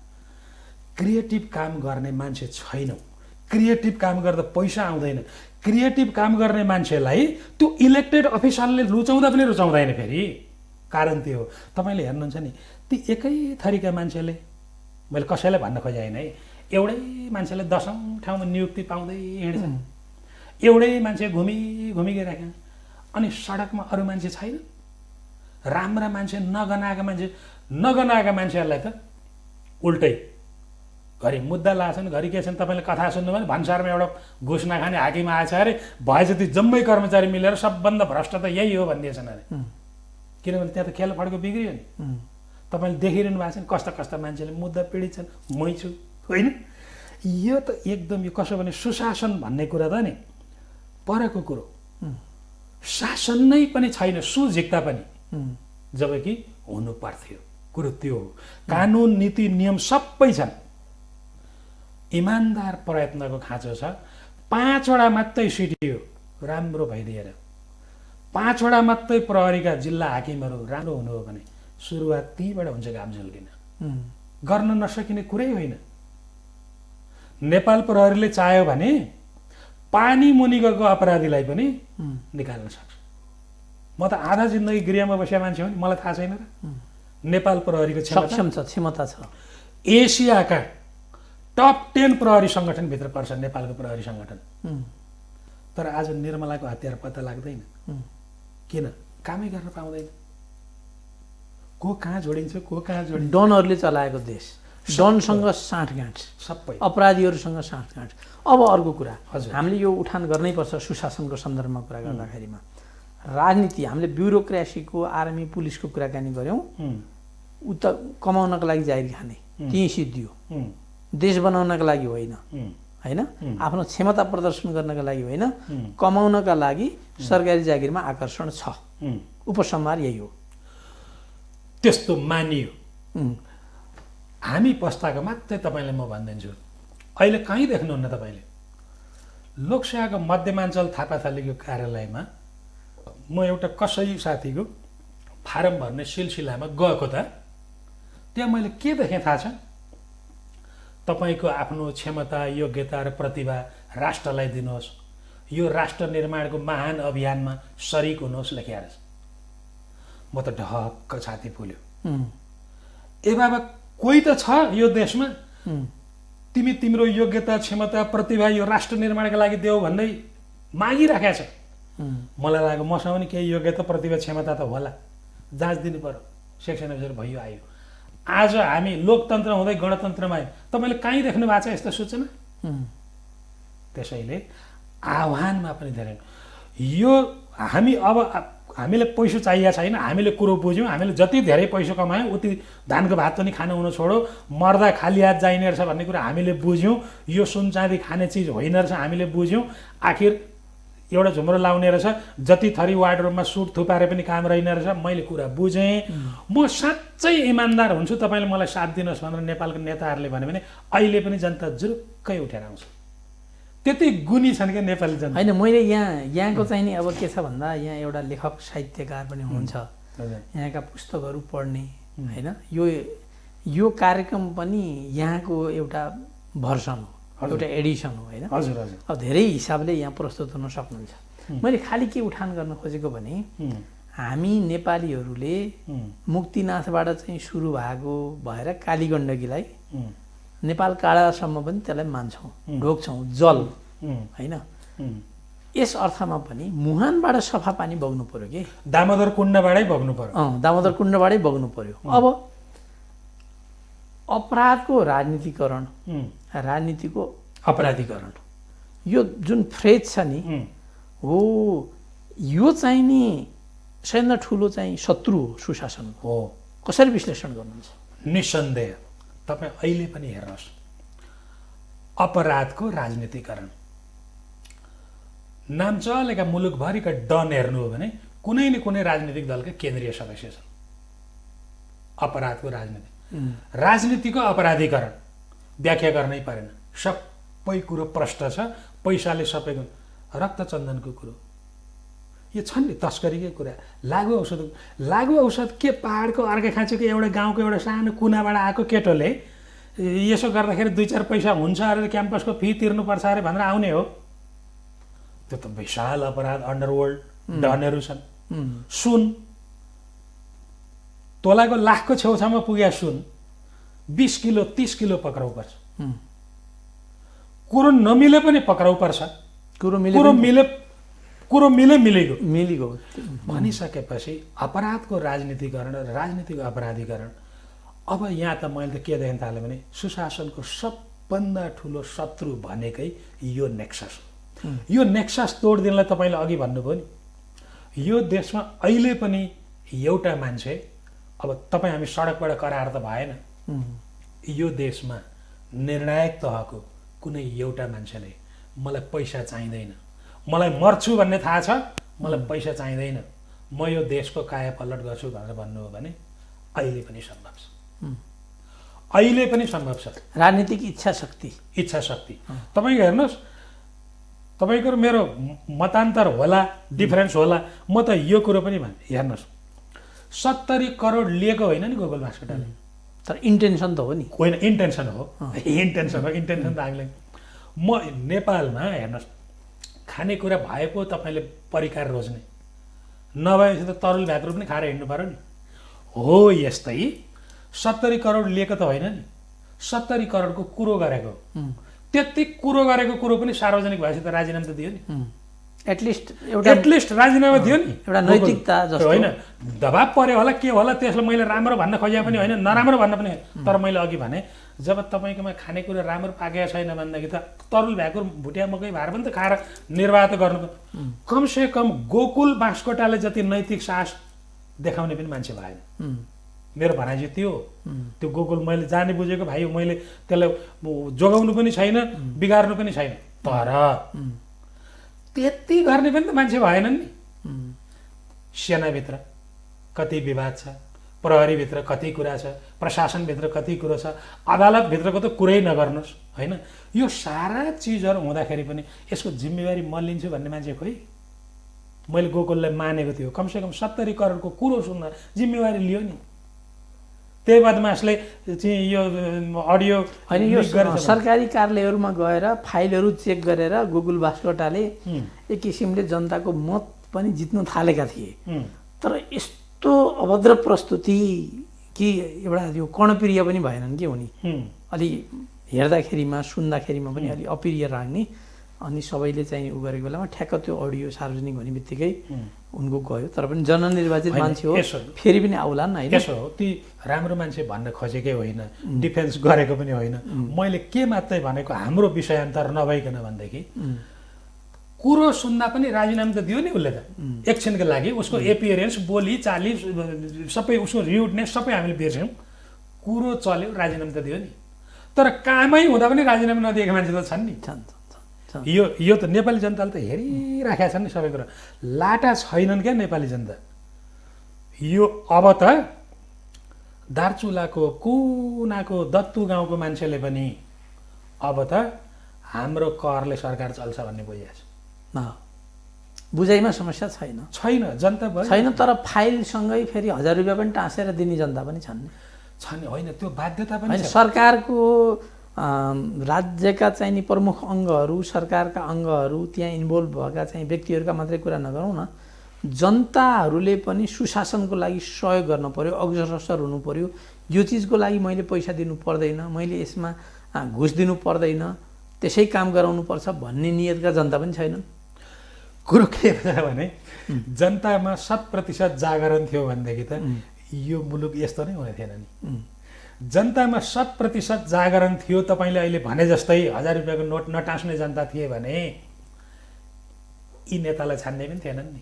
क्रिएटिभ काम गर्ने मान्छे छैनौँ, क्रिएटिभ काम गर्दा पैसा आउँदैन। क्रिएटिभ काम गर्ने मान्छेलाई त्यो इलेक्टेड अफिसरले रुचाउँदा पनि रुचाउँदैन। फेरि कारण त्यो हो, तपाईँले हेर्नुहुन्छ नि ती एकै थरीका मान्छेले, मैले कसैलाई भन्न खोजेँ है, एउटै मान्छेले 10औं ठाउँमा नियुक्ति पाउँदै हिँड्छन्, एउटै मान्छे घुमिराख्छन्, अनि सडकमा अरू मान्छे छैन। राम्रा मान्छे नगनाएका मान्छेहरूलाई त उल्टै घरि मुद्दा लाछन्, घरि के छन्। तपाईँले कथा सुन्नु भने भन्सारमा एउटा घुस नखाने हाकिम आएछ अरे, भए जति जम्मै कर्मचारी मिलेर सबभन्दा भ्रष्ट त यही हो भनिदिएछन् अरे। किनभने त्यहाँ त खेल फड्को बिग्रियो नि। तपाईँले देखिरहनु भएको छ नि कस्ता कस्ता मान्छेले मुद्दा पीडित छन्, मै छु होइन। यो त एकदम यो कसो भने सुशासन भन्ने कुरा त नि परको कुरो, शासन नै पनि छैन सुझिक्ता पनि, जबकि हुनु पर्थ्यो। कुरो त्यो हो। कानुन नीति नियम सबै छन्, इमान्दार प्रयत्नको खाँचो छ। 5 वटा मात्रै सिडिओ राम्रो भइदिएर 5 वटा मात्रै प्रहरीका जिल्ला हाकिमहरू राम्रो हुनु हो भने सुरुवात त्यहीँबाट हुन्छ घाम झुल्किन। गर्न नसकिने कुरै होइन। नेपाल प्रहरीले चाह्यो भने पानी मुनि गएको अपराधीलाई पनि निकाल्न सक्छ। म त आधा जिन्दगी गृहमा बसेका मान्छे हो नि, मलाई थाहा छैन र नेपाल प्रहरीको क्षमता छ। एसियाका टप 10 प्रहरी सङ्गठनभित्र पर्छ नेपालको प्रहरी सङ्गठन। तर आज निर्मलाको हतियार पत्ता लाग्दैन। किन? कामै गर्न पाउँदैन। को कहाँ जोडिन्छ, को कहाँ जोडिन्छ। डनहरूले चलाएको देश, डनसँग साँठगाँठ, सबै अपराधीहरूसँग साँठगाँठ। अब अर्को कुरा, हजुर, हामीले यो उठान गर्नै पर्छ सुशासनको सन्दर्भमा कुरा गर्दाखेरिमा। राजनीति हामीले ब्युरोक्रेसीको, आर्मी पुलिसको कुराकानी गऱ्यौँ। उता कमाउनको लागि जागिर खाने त्यहीँ सिद्धियो, देश बनाउनका लागि होइन, होइन आफ्नो क्षमता प्रदर्शन गर्नका लागि होइन, कमाउनका लागि सरकारी जागिरमा आकर्षण छ। उपसंहार यही हो। त्यस्तो मानियो। हामी पस्ताको मात्रै तपाईँलाई म भनिदिन्छु, अहिले कहीँ देख्नुहुन्न तपाईँले। लोकसेवाको मध्यमाञ्चल थापाथलीको कार्यालयमा म एउटा कसै साथीको फारम भर्ने सिलसिलामा गएको त त्यहाँ मैले के देखेँ थाहा छ? तपाईँको आफ्नो क्षमता, योग्यता र प्रतिभा राष्ट्रलाई दिनुहोस्, यो राष्ट्र निर्माणको महान अभियानमा सरिक हुनुहोस् लेखेर। म त ढक्क छाती फुल्यो। ए बाबा, कोही त छ यो देशमा तिमी तिम्रो योग्यता, क्षमता, प्रतिभा यो राष्ट्र निर्माणका लागि देऊ भन्दै मागिराखेको छ। मलाई लाग्यो मसँग पनि केही योग्यता, प्रतिभा, क्षमता त होला, जाँच दिनु पर्यो। सेक्सन अफिसर भइयो आयो। आज हामी लोकतन्त्र हुँदै गणतन्त्रमा आयो। तपाईँले कहीँ देख्नु भएको छ यस्तो सूचना? त्यसैले आह्वानमा पनि धेरै यो हामी अब हामीलाई पैसा चाहिएको छैन, हामीले कुरो बुझ्यौँ। हामीले जति धेरै पैसा कमायौँ उति धानको भात पनि खानु हुन छोडो, मर्दा खाली हात जाइने रहेछ भन्ने कुरा हामीले बुझ्यौँ। यो सुन चाँदी खाने चिज होइन रहेछ हामीले बुझ्यौँ। आखिर एउटा झुम्रो लाउने रहेछ, जति थरी वार्डरोबमा सुट थुपारे पनि काम रहेन रहेछ। मैले कुरा बुझेँ। म साँच्चै इमान्दार हुन्छु, तपाईँले मलाई साथ दिनुहोस् भनेर नेपालको नेताहरूले भन्यो भने अहिले पनि जनता जुरुक्कै उठेर आउँछ। त्यति गुणी छन् क्या नेपाली जनता। होइन, मैले यहाँको चाहिँ नि अब के छ भन्दा, यहाँ एउटा लेखक साहित्यकार पनि हुनुहुन्छ, यहाँका पुस्तकहरू पढ्ने, होइन, यो कार्यक्रम पनि यहाँको एउटा भर्सन हो, एउटा एडिसन हो, होइन। हजुर हजुर। अब धेरै हिसाबले यहाँ प्रस्तुत हुन सक्नुहुन्छ। मैले खालि के उठान गर्न खोजेको भने, हामी नेपालीहरूले मुक्तिनाथबाट चाहिँ सुरु भएको भएर कालीगण्डकीलाई नेपाल काडासम्म पनि त्यसलाई मान्छौँ, ढोग्छौँ, जल, होइन। यस अर्थमा पनि मुहानबाट सफा पानी बग्नु पर्यो कि दामोदर कुण्डबाटै बग्नु पर्यो। दामोदर कुण्डबाटै बग्नु पर्यो। अब अपराधको राजनीतिकरण, राजनीतिको अपराधीकरण, यो जुन फ्रेज छ नि हो, यो चाहिँ नि सबैभन्दा ठुलो चाहिँ शत्रु हो सुशासनको। हो। कसरी विश्लेषण गर्नुहुन्छ? निसन्देह तपाईँ अहिले पनि हेर्नुहोस्, अपराधको राजनीतिकरण नाम चलेका मुलुकभरिका डन हेर्नु हो भने कुनै न कुनै राजनीतिक दलका केन्द्रीय सदस्य छन्। अपराधको राजनीति, राजनीतिको अपराधीकरण व्याख्या गर्नै परेन, सबै कुरो प्रष्ट छ। पैसाले सबैको रक्तचन्दनको कुरो यो छन् नि, तस्करीकै कुरा, लागु औषध के पहाडको अर्घाखाँचीको एउटा गाउँको एउटा सानो कुनाबाट आएको केटोले यसो गर्दाखेरि 2-4 पैसा हुन्छ अरे क्याम्पसको फी तिर्नुपर्छ अरे भनेर आउने हो। त्यो त विशाल अपराध, अन्डरवर्ल्ड डनहरू छन्। सुन तोलाको लाखको छेउछाउमा पुगेको सुन 20 किलो 30 किलो पक्राउ पर्छ। कुरो नमिले पनि पक्राउ पर्छ। कुरो मिलेको भनिसकेपछि अपराधको राजनीतिकरण र राजनीतिको अपराधीकरण। अब यहाँ त मैले त के देख्न थालेँ भने सुशासनको सबभन्दा ठुलो शत्रु भनेकै यो नेक्सस हो। यो नेक्सस तोडिदिनलाई तपाईँले अघि भन्नुभयो नि, यो देशमा अहिले पनि एउटा मान्छे, अब तपाईँ हामी सडकबाट कराएर त भएन, यो देशमा निर्णायक तहको कुनै एउटा मान्छेले मलाई पैसा चाहिँदैन, मलाई मर्छु भन्ने थाहा छ, मलाई पैसा चाहिँदैन, म यो देशको कायापलट गर्छु भनेर भन्नु हो भने अहिले पनि सम्भव छ, अहिले पनि सम्भव छ। राजनीतिक इच्छा शक्ति तपाईँको हेर्नुहोस्, तपाईँको मेरो मतान्तर होला, डिफरेन्स होला, म त यो कुरो पनि भने हेर्नुहोस्, 70 करोड लिएको होइन नि गोकुल बास्कोटाले, तर इन्टेन्सन त हो नि। होइन, इन्टेन्सन हो, इन्टेन्सन त हामीलाई। म नेपालमा हेर्नुहोस्, खानेकुरा भए पो तपाईँले परिकार रोज्ने, नभएपछि त तरुल भातहरू पनि खाएर हिँड्नु पर्यो नि। हो यस्तै 70 करोड लिएको त होइन नि, 70 करोडको कुरो गरेको, त्यति कुरो गरेको कुरो पनि सार्वजनिक भएपछि त राजीनामा त दियो नि, एटलिस्ट राजीनामा दियो नि। एउटा नैतिकता जस्तो होइन, दबाब पर्यो होला के होला, त्यसलाई मैले राम्रो भन्न खोजे पनि होइन, नराम्रो भन्न पनि। तर मैले अघि भने जब तपाईँकोमा खानेकुरा राम्रो पाकेको छैन भनेदेखि त तरुल भ्याकुर भुटिया मकै भएर पनि त खाएर निर्वाह त गर्नु। कमसे कम गोकुल बास्कोटाले जति नैतिक साहस देखाउने पनि मान्छे भएन। मेरो भनाइ चाहिँ त्यो गोकुल मैले जाने बुझेको भाइ, मैले त्यसलाई जोगाउनु पनि छैन, बिगार्नु पनि छैन, तर त्यति गर्ने पनि त मान्छे भएनन् नि। सेनाभित्र कति विवाद छ, प्रहरीभित्र कति कुरा छ, प्रशासनभित्र कति कुरो छ, अदालतभित्रको त कुरै नगर्नुहोस् होइन। यो सारा चिजहरू हुँदाखेरि पनि यसको जिम्मेवारी म लिन्छु भन्ने मान्छे खोइ। मैले गोकुललाई मानेको थियो, कमसेकम 70 करोडको कुरो सुन्न जिम्मेवारी लियो नि। त्यही बदमासले चाहिँ यो अडियो होइन, यो सरकारी कार्यालयहरूमा गएर फाइलहरू चेक गरेर गोकुल बास्कोटाले एक किसिमले जनताको मत पनि जित्नु थालेका थिए। तर यस्तो अभद्र प्रस्तुति कि एउटा यो कर्णप्रिय पनि भएनन् कि उनी, अलि हेर्दाखेरिमा सुन्दाखेरिमा पनि अलि अप्रिय लाग्ने। अनि सबैले चाहिँ उ गरेको बेलामा ठ्याक्क त्यो अडियो सार्वजनिक हुने बित्तिकै उनको गयो। तर पनि जननिर्वाचित मान्छे हो, फेरि पनि आउलान् होइन। त्यसो हो, ती राम्रो मान्छे भन्न खोजेकै होइन, डिफेन्स गरेको पनि होइन। मैले के मात्रै भनेको, हाम्रो विषयान्तर नभइकन भनेदेखि कुरो सुन्दा पनि राजीनामा त दियो नि उसले त, एकछिनको लागि उसको एपियरेन्स, बोली चाली सबै, उसको रिउडनेस सबै हामीले बिर्स्यौँ। कुरो चल्यो, राजीनामा त दियो नि। तर कामै हुँदा पनि राजीनामा नदिएका मान्छे त छन् नि। यो त नेपाली जनताले त हेरिराखेका छन् नि सबै कुरा। लाटा छैनन् क्या नेपाली जनता। यो अब त दार्चुलाको कुनाको दत्तु गाउँको मान्छेले पनि अब त हाम्रो करले सरकार चल्छ भन्ने बुझिएको छ। बुझाइमा समस्या छैन, जनता छैन। तर फाइलसँगै फेरि 1000 रुपियाँ पनि टाँसेर दिने जनता पनि छन् नि। होइन, त्यो बाध्यता पनि छ। सरकारको राज्यका चाहिँ नि प्रमुख अङ्गहरू, सरकारका अङ्गहरू, त्यहाँ इन्भल्भ भएका चाहिँ व्यक्तिहरूका मात्रै कुरा नगरौँ न, जनताहरूले पनि सुशासनको लागि सहयोग गर्न पर्यो, अग्रसर हुनु पर्यो। यो चिजको लागि मैले पैसा दिनु पर्दैन, मैले यसमा घुस दिनु पर्दैन, त्यसै काम गराउनुपर्छ भन्ने नियतका जनता पनि छैनन्। कुरो के छ भने जनतामा 100% जागरण थियो भनेदेखि त यो मुलुक यस्तो नै हुने थिएन नि। जनतामा 100% जागरण थियो, तपाईँले अहिले भने जस्तै 1000 रुपियाँको नोट नटाँस्ने जनता थिए भने यी नेतालाई छान्ने पनि थिएनन् नि।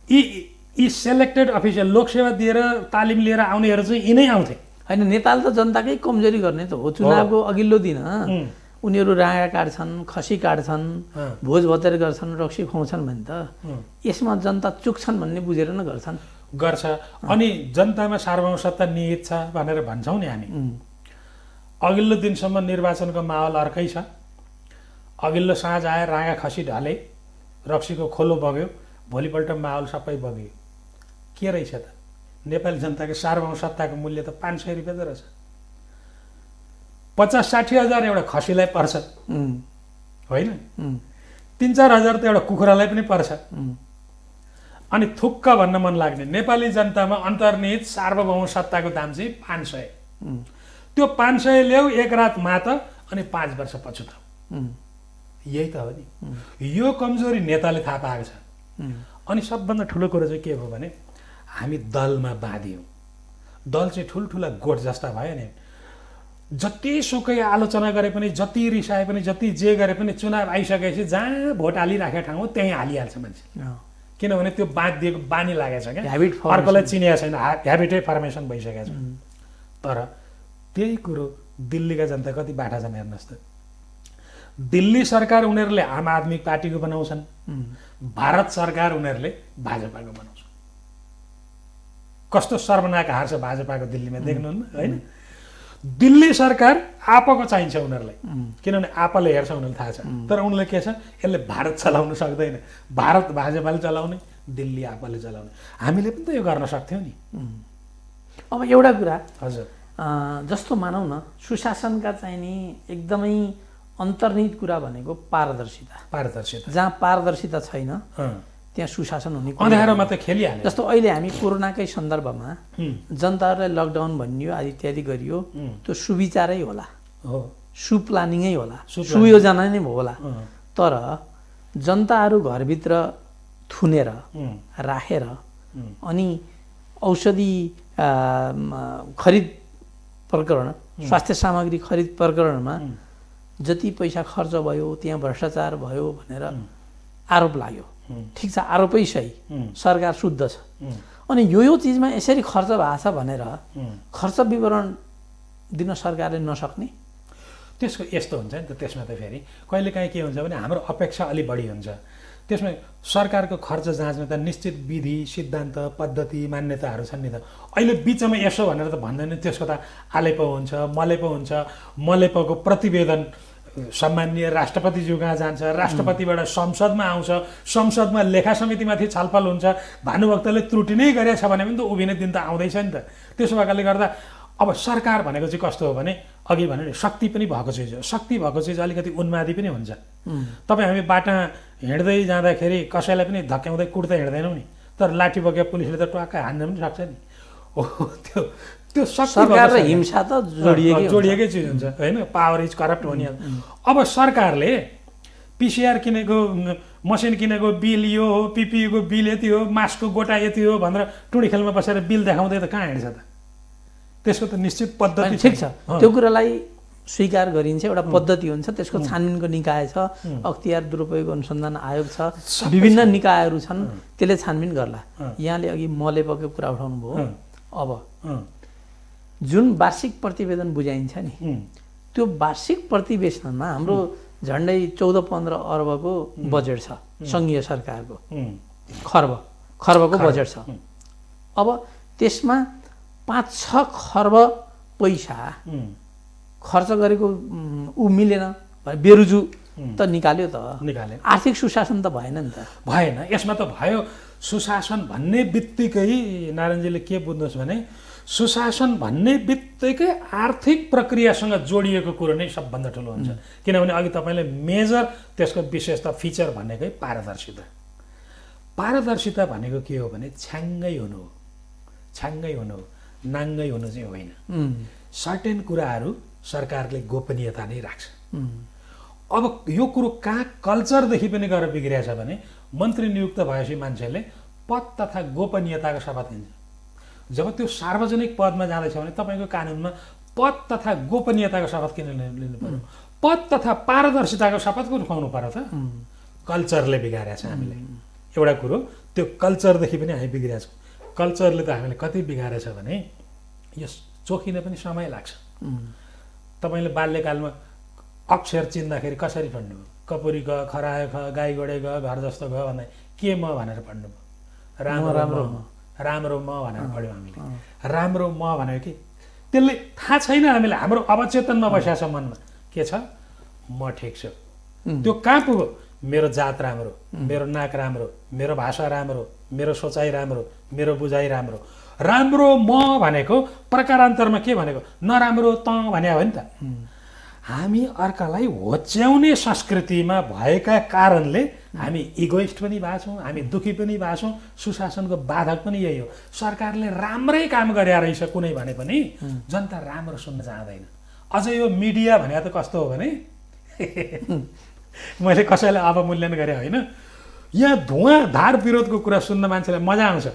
यी सेलेक्टेड अफिसियल लोकसेवा दिएर तालिम लिएर आउनेहरू चाहिँ यिनै आउँथे होइन। नेताले त जनताकै कमजोरी गर्ने त हो। चुनावको अघिल्लो दिन उनीहरू राँगा काट्छन्, खसी काट्छन्, भोज भतेर गर्छन्, रक्सी खुवाउँछन् भने त यसमा जनता चुक्छन् भन्ने बुझेर नै गर्छ। अनि जनतामा सार्वभौमसत्ता निहित छ भनेर भन्छौँ नि हामी। अघिल्लो दिनसम्म निर्वाचनको माहौल अर्कै छ। अघिल्लो साँझ आए, राँगा खसी ढले, रक्सीको खोलो बग्यो, भोलिपल्ट माहौल सबै बग्यो। के रहेछ त नेपाली जनताको सार्वभौमसत्ताको मूल्य त 500 रुपियाँ त रहेछ। 50-60 हजार एउटा खसीलाई पर्छ होइन, 3-4 हजार त एउटा कुखुरालाई पनि पर्छ। अनि थुक्क भन्न मन लाग्ने नेपाली जनतामा अन्तर्निहित सार्वभौमसत्ताको दाम चाहिँ 500। त्यो 500 ल्याऊ, एक रात मात, अनि 5 वर्ष पछुताऊ। यही त हो नि। यो कमजोरी नेताले थाहा पाएको छ। अनि सबभन्दा ठुलो कुरो चाहिँ के हो भने हामी दलमा बाँधियौँ। दल चाहिँ ठुल्ठुला गोठ जस्ता भयो नि। जतिसुकै आलोचना गरे पनि, जति रिसाए पनि, जति जे गरे पनि चुनाव आइसकेपछि जहाँ भोट हालिराखेको ठाउँ हो त्यहीँ हालिहाल्छ मान्छे। किनभने त्यो बाँधिएको बानी लागेको छ क्या, अर्कोलाई चिनिएको छैन, ह्याबिटै फर्मेसन भइसकेको छ। तर त्यही कुरो दिल्लीका जनता कति बाठा छन् हेर्नुहोस् त। दिल्ली सरकार उनीहरूले आम आदमी पार्टीको बनाउँछन्, भारत सरकार उनीहरूले भाजपाको बनाउँछन्। कस्तो सर्वनाक हार छ भाजपाको दिल्लीमा देख्नुहुन्न होइन। दिल्ली सरकार आपको चाहिन्छ उनीहरूलाई, किनभने आपले हेर्छ उनीहरूलाई थाहा छ। तर उनीहरूले के छ, यसले भारत चलाउन सक्दैन, भारत भाजपाले चलाउने, दिल्ली आपले चलाउने। हामीले पनि त यो गर्न सक्थ्यौँ नि। अब एउटा कुरा हजुर, जस्तो मानौँ न, सुशासनका चाहिँ नि एकदमै अन्तर्निहित कुरा भनेको पारदर्शिता। जहाँ पारदर्शिता छैन त्यहाँ सुशासन हुने अँध्यारोमा त खेलिहाल्यो। जस्तो अहिले हामी कोरोनाकै सन्दर्भमा जनताहरूलाई लकडाउन भनियो, आदि इत्यादि गरियो, त्यो सुविचारै होला, सुप्लानिङै होला, सुयोजना नै होला। तर जनताहरू घरभित्र थुनेर राखेर अनि औषधि खरिद प्रकरण, स्वास्थ्य सामग्री खरिद प्रकरणमा जति पैसा खर्च भयो त्यहाँ भ्रष्टाचार भयो भनेर आरोप लाग्यो। ठिक छ, आरोपै सही, सरकार शुद्ध छ। अनि यो चिजमा यसरी खर्च भएको छ भनेर खर्च विवरण दिन सरकारले नसक्ने, त्यसको यस्तो हुन्छ नि त। त्यसमा त फेरि कहिलेकाहीँ के हुन्छ भने हाम्रो अपेक्षा अलि बढी हुन्छ। त्यसमा सरकारको खर्च जाँच्ने त निश्चित विधि, सिद्धान्त, पद्धति, मान्यताहरू छन् नि त। अहिले बिचमा यसो भनेर त भन्दैन, त्यसको त आलेपो हुन्छ, मलेपो हुन्छ। मलेपोको प्रतिवेदन सम्माननीय राष्ट्रपतिज्यू कहाँ जान्छ, राष्ट्रपतिबाट संसदमा आउँछ, संसदमा लेखा समितिमाथि छलफल हुन्छ। भानुभक्तले त्रुटि नै गरेछ भने पनि त उभिने दिन त आउँदैछ नि त। त्यसो भएकाले गर्दा अब सरकार भनेको चाहिँ कस्तो हो भने, अघि भने नि शक्ति पनि भएको चिज हो। शक्ति भएको चिज अलिकति उन्मादी पनि हुन्छ। तपाईँ हामी बाटा हिँड्दै जाँदाखेरि कसैलाई पनि धक्क्याउँदै कुट्दै हिँड्दैनौँ नि, तर लाठी बोकेर पुलिसले त ट्वाक्कै हान्न पनि सक्छ नि। त्यो सरकार र हिंसा त जोडिएकै चिज हुन्छ होइन। पावर इज करप्ट भनिहाल्छ। अब सरकारले पिसिआर किनेको मसिन किनेको बिल यो हो, पिपिईको बिल यति हो, मास्कको गोटा यति हो भनेर टुँडी खेलमा बसेर बिल देखाउँदै त कहाँ हिँड्छ त? त्यसको त निश्चित पद्धति ठिक छ, त्यो कुरालाई स्वीकार गरिन्छ। एउटा पद्धति हुन्छ, त्यसको छानबिनको निकाय छ, अख्तियार दुरुपयोग अनुसन्धान आयोग छ, विभिन्न निकायहरू छन्, त्यसले छानबिन गर्ला। यहाँले अघि मलेपोको कुरा उठाउनु भयो। अब जुन वार्षिक प्रतिवेदन बुझाइन्छ नि, त्यो वार्षिक प्रतिवेदनमा हाम्रो झन्डै 14-15 अर्बको बजेट छ सङ्घीय सरकारको, खर्बको बजेट छ। अब त्यसमा 5-6 खर्ब पैसा खर्च गरेको ऊ मिलेन, बेरुजु त निकाल्यो त, आर्थिक सुशासन त भएन नि त। भएन। यसमा त भयो सुशासन भन्ने बित्तिकै नारायणजीले के बुझ्नुहोस् भने, सुशासन भन्ने बित्तिकै आर्थिक प्रक्रियासँग जोडिएको कुरो नै सबभन्दा ठुलो हुन्छ। किनभने अघि तपाईँले मेजर त्यसको विशेषता फिचर भनेकै पारदर्शिता। पारदर्शिता भनेको के हो भने छ्याङ्गै हुनु हो, छ्याङ्गै हुनु हो, नाङ्गै हुनु चाहिँ होइन। सर्टेन कुराहरू सरकारले गोपनीयता नै राख्छ। अब यो कुरो कहाँ कल्चरदेखि पनि गएर बिग्रिएछ भने, मन्त्री नियुक्त भएपछि मान्छेले पद तथा गोपनीयताको शपथ लिन्छ। जब त्यो सार्वजनिक पदमा जाँदैछ भने तपाईँको कानुनमा पद तथा गोपनीयताको शपथ किन लिनु पर्यो? पद तथा पारदर्शिताको शपथ को खुवाउनु पर्यो त? कल्चरले बिगारेछ हामीले। एउटा कुरो त्यो कल्चरदेखि पनि हामी बिग्रिया छौँ। कल्चरले त हामीले कति बिगारेछ भने यस चोखिन पनि समय लाग्छ। तपाईँले बाल्यकालमा अक्षर चिन्दाखेरि कसरी पढ्नु? कपुरी ग, खरायो ख, गाई गोडे ग, घर जस्तो ग भन्दा के म भनेर पढ्नु भयो? राम्रो म भनेर पढ्यौँ हामीले। राम्रो म भनेको कि त्यसले थाहा छैन हामीलाई, हाम्रो अवचेतनमा बसेको छ मनमा। के छ? म ठिक छु। त्यो कहाँ पुग्यो? मेरो जात राम्रो, मेरो नाक राम्रो, मेरो भाषा राम्रो, मेरो सोचाइ राम्रो, मेरो बुझाइ राम्रो। राम्रो म भनेको प्रकारान्तरमा के भनेको? नराम्रो त भने हो नि त। हामी अर्कालाई होच्याउने संस्कृतिमा भएका कारणले हामी इगोइस्ट पनि भएको छौँ, हामी दुखी पनि भएको छौँ। सुशासनको बाधक पनि यही हो। सरकारले राम्रै काम गरे रहेछ कुनै भने पनि जनता राम्रो सुन्न चाहँदैन। अझ यो मिडिया भने त कस्तो हो भने मैले कसैलाई अवमूल्यन गरेँ होइन, यहाँ धुवाँधार विरोधको कुरा सुन्न मान्छेलाई मजा आउँछ।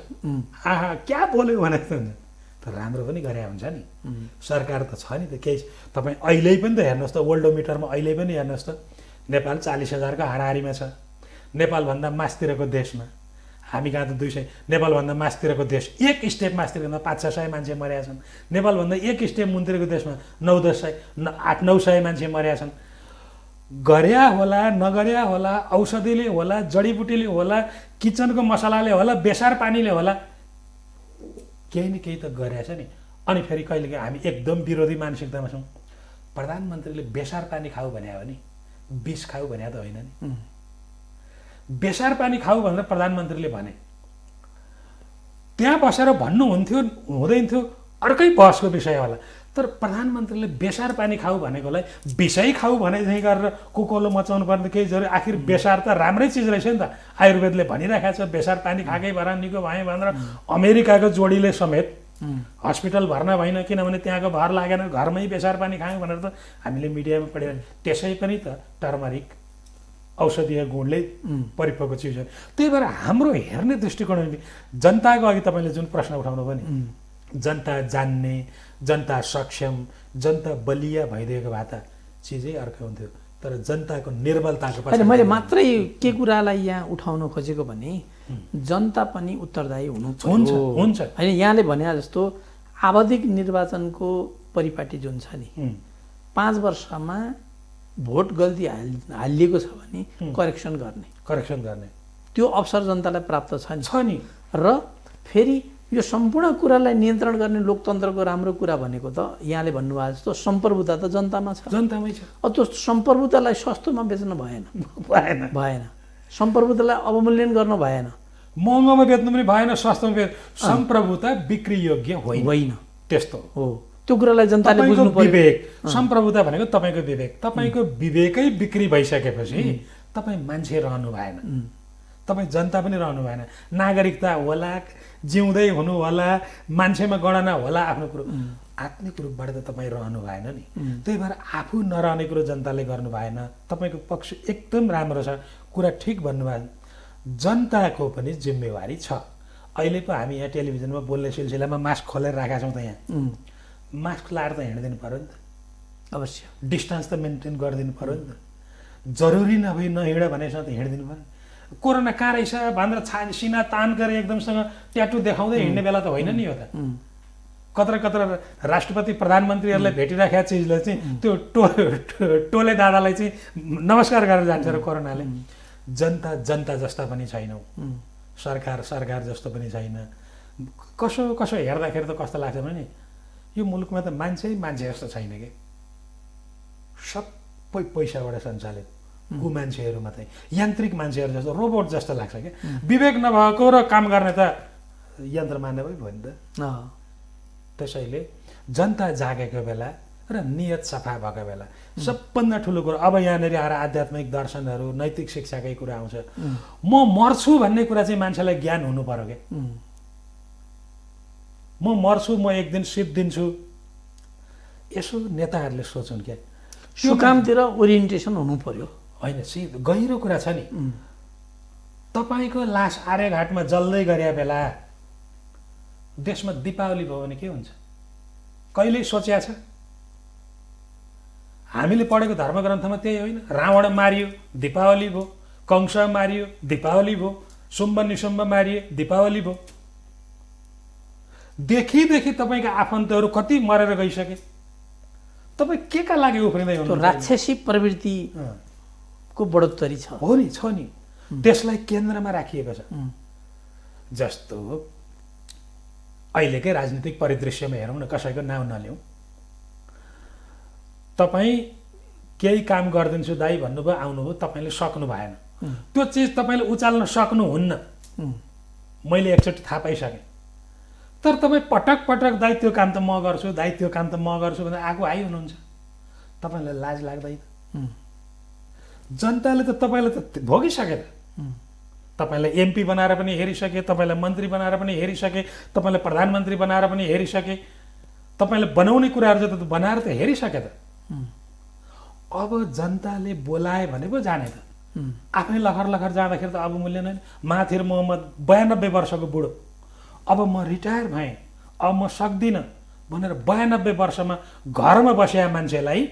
आहा क्या बोल्यो भने त हुन्छ, तर राम्रो पनि गरे हुन्छ नि। सरकार त छ नि त केही। तपाईँ अहिले पनि त हेर्नुहोस् त, वर्ल्डोमिटरमा अहिले पनि हेर्नुहोस् त, नेपाल 40,000 हाराहारीमा छ। नेपालभन्दा मास्तिरको देशमा, हामी कहाँ त 200, नेपालभन्दा मास्तिरको देश एक स्टेप मास्तिर 500-600 मान्छे मरेका छन्। नेपालभन्दा एक स्टेप मुन्तिरको देशमा 900-1000 मान्छे मरेका छन्। गर्या होला नगर्या होला, औषधिले होला, जडीबुटीले होला, किचनको मसलाले होला, बेसार पानीले होला, केही न केही त गरेछ नि। अनि फेरि कहिलेकाहीँ हामी एकदम विरोधी मानसिकतामा छौँ। प्रधानमन्त्रीले बेसार पानी खाऊ भने हो नि, विष खाऊ भने त होइन नि। बेसार पानी खाऊ भनेर प्रधानमन्त्रीले भने त्यहाँ बसेर भन्नुहुन्थ्यो, हुँदैन थियो, अर्कै बहसको विषय होला। तर प्रधानमन्त्रीले बेसार पानी खाऊ भनेकोलाई विषै खाऊ भने चाहिँ गरेर कुकोलो मचाउनु पर्ने केही जरुरी? आखिर बेसार त राम्रै चिज रहेछ नि त। आयुर्वेदले भनिराखेको छ बेसार पानी खाएकै भएर निको भएँ भनेर। अमेरिकाको जोडीले समेत हस्पिटल भर्ना भएन, किनभने त्यहाँको भर लागेन, घरमै बेसार पानी खायौँ भनेर त हामीले मिडियामा पढेर। त्यसै पनि त टर्मरिक औषधीय गुणले परिपक्व चिज हो। त्यही भएर हाम्रो हेर्ने दृष्टिकोण, जनताको अघि तपाईँले जुन प्रश्न उठाउनु भयो नि, जनता जान्ने, जनता सक्षम, जनता बलिया भइदिएको भए त चिजै अर्को हुन्थ्यो। तर जनताको निर्बलताको पछि मैले मात्रै के कुरालाई यहाँ उठाउन खोजेको भने जनता पनि उत्तरदायी हुनुहुन्छ हुन्छ। होइन, यहाँले भने जस्तो आवधिक निर्वाचनको परिपाटी जुन छ नि, 5 वर्षमा भोट गल्ती हालिएको छ भने करेक्सन गर्ने त्यो अवसर जनतालाई प्राप्त छ नि। र फेरि यो सम्पूर्ण कुरालाई नियन्त्रण गर्ने लोकतन्त्रको राम्रो कुरा भनेको त यहाँले भन्नुभएको जस्तो सम्प्रभुता त जनतामै छ। त्यो सम्प्रभुतालाई सस्तोमा बेच्न भएन, सम्प्रभुतालाई अवमूल्यन गर्न भएन, महँगोमा बेच्नु पनि भएन, सस्तोमा सम्प्रभुता बिक्री योग्य होइन। त्यस्तो हो, त्यो कुरालाई जनताले बुझ्नु पर्यो। विवेक, सम्प्रभुता भनेको तपाईँको विवेक, तपाईँको विवेकै बिक्री भइसकेपछि तपाईँ मान्छे रहनु भएन, तपाईँ जनता पनि रहनु भएन। नागरिकता होला, जिउँदै हुनु होला, मान्छेमा गणना होला, आफ्नो कुरो आत्मिक रूपबाट त तपाईँ रहनु भएन नि। त्यही भएर आफू नरहने कुरो जनताले गर्नु भएन। तपाईँको पक्ष एकदम राम्रो छ, कुरा ठिक भन्नुभयो। जनताको पनि जिम्मेवारी छ। अहिले पो हामी यहाँ टेलिभिजनमा बोल्ने सिलसिलामा मास्क खोलेर राखेका छौँ त यहाँ, मास्क लाएर त हिँडिदिनु पर्यो नि त, अवश्य डिस्टेन्स त मेन्टेन गरिदिनु पर्यो नि त। जरुरी नभई नहिँड भनेसँग त हिँडिदिनु पर्यो। कोरोना कहाँ रहेछ भनेर सिना तान गरेर एकदमसँग ट्याटु देखाउँदै हिँड्ने बेला त होइन नि यो त। कत्र राष्ट्रपति प्रधानमन्त्रीहरूलाई भेटिराखेका चिजले चाहिँ त्यो टोले दादालाई चाहिँ नमस्कार गरेर जान्छ र कोरोनाले। जनता जस्ता पनि छैनौँ, सरकार जस्तो पनि छैन। कसो हेर्दाखेरि त कस्तो लाग्छ भने यो मुलुकमा त मान्छे जस्तो छैन कि, सबै पैसाबाट सञ्चालित मान्छेहरू मात्रै, यान्त्रिक मान्छेहरू जस्तो, रोबोट जस्तो लाग्छ क्या। विवेक नभएको र काम गर्ने त यन्त्र मान्ने भयो नि त। त्यसैले जनता जागेको बेला र नियत सफा भएको बेला सबभन्दा ठुलो कुरो, अब यहाँनिर आएर आध्यात्मिक दर्शनहरू, नैतिक शिक्षाकै कुरा आउँछ। म मर्छु भन्ने कुरा चाहिँ मान्छेलाई ज्ञान हुनु पर्यो क्या। म मर्छु, म एक दिन सिद्धिन्छु, यसो नेताहरूले सोचुन् क्या। सुकामतिर ओरिएन्टेसन हुनु पर्यो। होइन, गहिरो कुरा छ नि। तपाईँको लास आर्यघाटमा जल्दै गरे बेला देशमा दीपावली भयो भने के हुन्छ? कहिल्यै सोचिया छ? हामीले पढेको धर्मग्रन्थमा त्यही होइन? रावण मारियो, दीपावली भयो, कंस मारियो, दीपावली भयो, शुम्भ निशुम्भ मारिए, दीपावली भयो। देखि तपाईँका आफन्तहरू कति मरेर गइसके, तपाईँ के का लागि उफ्रिँदै हुनुहुन्छ? राक्षसी प्रवृत्तिको बढोत्तरी छ। हो नि, छ नि। त्यसलाई केन्द्रमा राखिएको छ। जस्तो अहिलेकै राजनीतिक परिदृश्यमा हेरौँ न, कसैको नाउँ नलिउँ। तपाईँ केही काम गरिदिन्छु दाइ भन्नुभयो, आउनुभयो, तपाईँले सक्नु भएन। त्यो चिज तपाईँले उचाल्न सक्नुहुन्न, मैले एकचोटि थाहा पाइसकेँ। तर तपाईँ पटक दाइ त्यो काम त म गर्छु, दाइ त्यो काम त म गर्छु भनेर आगो आइ हुनुहुन्छ। तपाईँलाई लाज लाग्दैन? जनताले त तपाईँलाई त भोगिसके त। तपाईँलाई एमपी बनाएर पनि हेरिसके, तपाईँलाई मन्त्री बनाएर पनि हेरिसके, तपाईँलाई प्रधानमन्त्री बनाएर पनि हेरिसके, तपाईँलाई बनाउने कुराहरू जति त बनाएर त हेरिसके त। अब जनताले बोलाए भने पो जाने त। आफै लखर जाँदाखेरि त अब मूल्य नै। महाथिर मोहम्मद 92 वर्षको बुढो, अब म रिटायर भएँ, अब म सक्दिनँ भनेर 92 वर्षमा घरमा बसेका मान्छेलाई,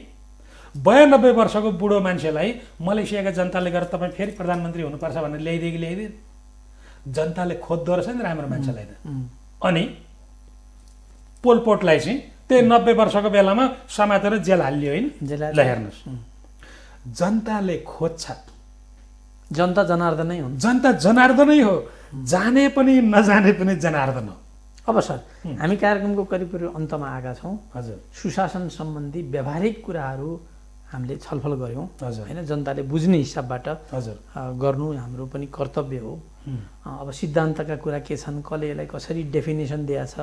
92 वर्षको बुढो मान्छेलाई मलेसियाका जनताले गरेर तपाईँ फेरि प्रधानमन्त्री हुनुपर्छ भनेर ल्याइदिएन? जनताले खोज्दो रहेछ नि राम्रो मान्छेलाई त। अनि पोलपोटलाई चाहिँ त्यही 90 वर्षको बेलामा समातेर जेल हालियो होइन? ल हेर्नुहोस्, जनताले खोज्छ। जनता जनार्दनै हो। जाने पनि नजाने पनि जनार्दन हो। अब सर हामी कार्यक्रमको करिब अन्तमा आएका छौँ। हजुर सुशासन सम्बन्धी व्यावहारिक कुराहरू हामीले छलफल गऱ्यौँ हजुर होइन, जनताले बुझ्ने हिसाबबाट हजुर गर्नु हाम्रो पनि कर्तव्य हो। अब सिद्धान्तका कुरा के छन्, कसले यसलाई कसरी डेफिनेसन दिएछ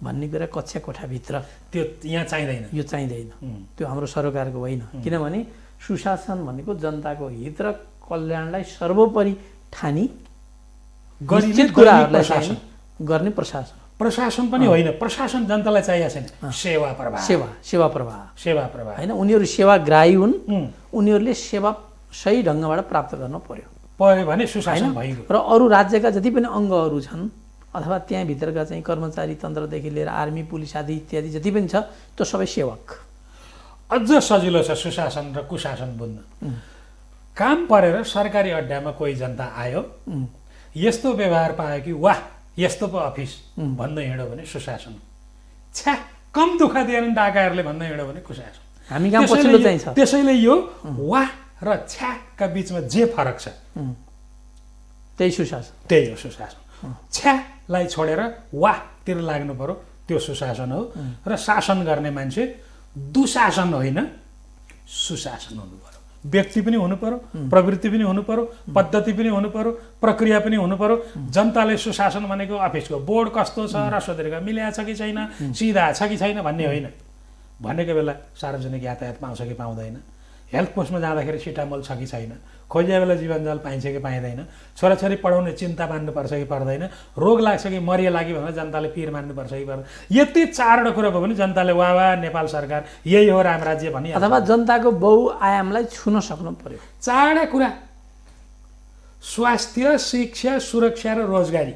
भन्ने कुरा कक्षा कोठाभित्र त्यो यहाँ चाहिँदैन, यो चाहिँदैन, त्यो हाम्रो सरोकारको होइन। किनभने सुशासन भनेको जनताको हित र कल्याणलाई सर्वोपरि ठानी निश्चित कुराहरूलाई चाहिँ गर्ने प्रशासन। प्रशासन पनि होइन, प्रशासन जनतालाई चाहिएको छैन, सेवा प्रवाह, सेवा प्रवाह, सेवा प्रवाह होइन। उनीहरू सेवाग्राही हुन्, उनीहरूले सेवा सही ढङ्गबाट प्राप्त गर्न पर्यो भने सुशासन भइगयो। र अरू राज्यका जति पनि अङ्गहरू छन् अथवा त्यहाँभित्रका चाहिँ कर्मचारी तन्त्रदेखि लिएर आर्मी पुलिस आदि इत्यादि जति पनि छ त्यो सबै सेवक। अझ सजिलो छ सुशासन र कुशासन बुझ्न। काम परेर सरकारी अड्डामा कोही जनता आयो, यस्तो व्यवहार पायो कि वाह यस्तो पो अफिस भन्न हिँड्यो भने सुशासन। छ्या कम दुःख दिएन डाकाहरूले भन्न हिँड्यो भने कुशासन। हामी कहाँ पछिल्लो चाहिँ छ। त्यसैले यो वाह र छ्याका बिचमा जे फरक छ त्यही सुशासन, त्यही हो सुशासन। छ्यालाई छोडेर वाहतिर लाग्नु पर्यो, त्यो सुशासन हो। र शासन गर्ने मान्छे दुशासन होइन, सुशासन हुनु पर्यो। व्यक्ति पनि हुनु पर्यो, प्रवृत्ति पनि हुनु पर्यो, पद्धति पनि हुनु पर्यो, प्रक्रिया पनि हुनु पर्यो। जनताले सुशासन भनेको अफिसको बोर्ड कस्तो छ, ह्रस्व दीर्घ मिल्या छ कि छैन, सिधा छ कि छैन भन्ने होइन। भनेको बेला सार्वजनिक यातायात पाउँछ कि पाउँदैन, हेल्थ पोस्टमा जाँदाखेरि सिटामोल छ कि छैन, खोजिया बेला जीवनजल पाइन्छ कि पाइँदैन, छोराछोरी पढाउने चिन्ता मान्नुपर्छ कि पर्दैन, रोग लाग्छ कि मरिया लाग्यो भनेर जनताले पिर मान्नुपर्छ कि पर्दैन। यति चारवटा कुरा भयो भने जनताले वाह वाह नेपाल सरकार यही हो राम राज्य भनी, अथवा जनताको बहुआयामलाई छुन सक्नु पर्यो। चारवटा कुरा: स्वास्थ्य, शिक्षा, सुरक्षा र रोजगारी।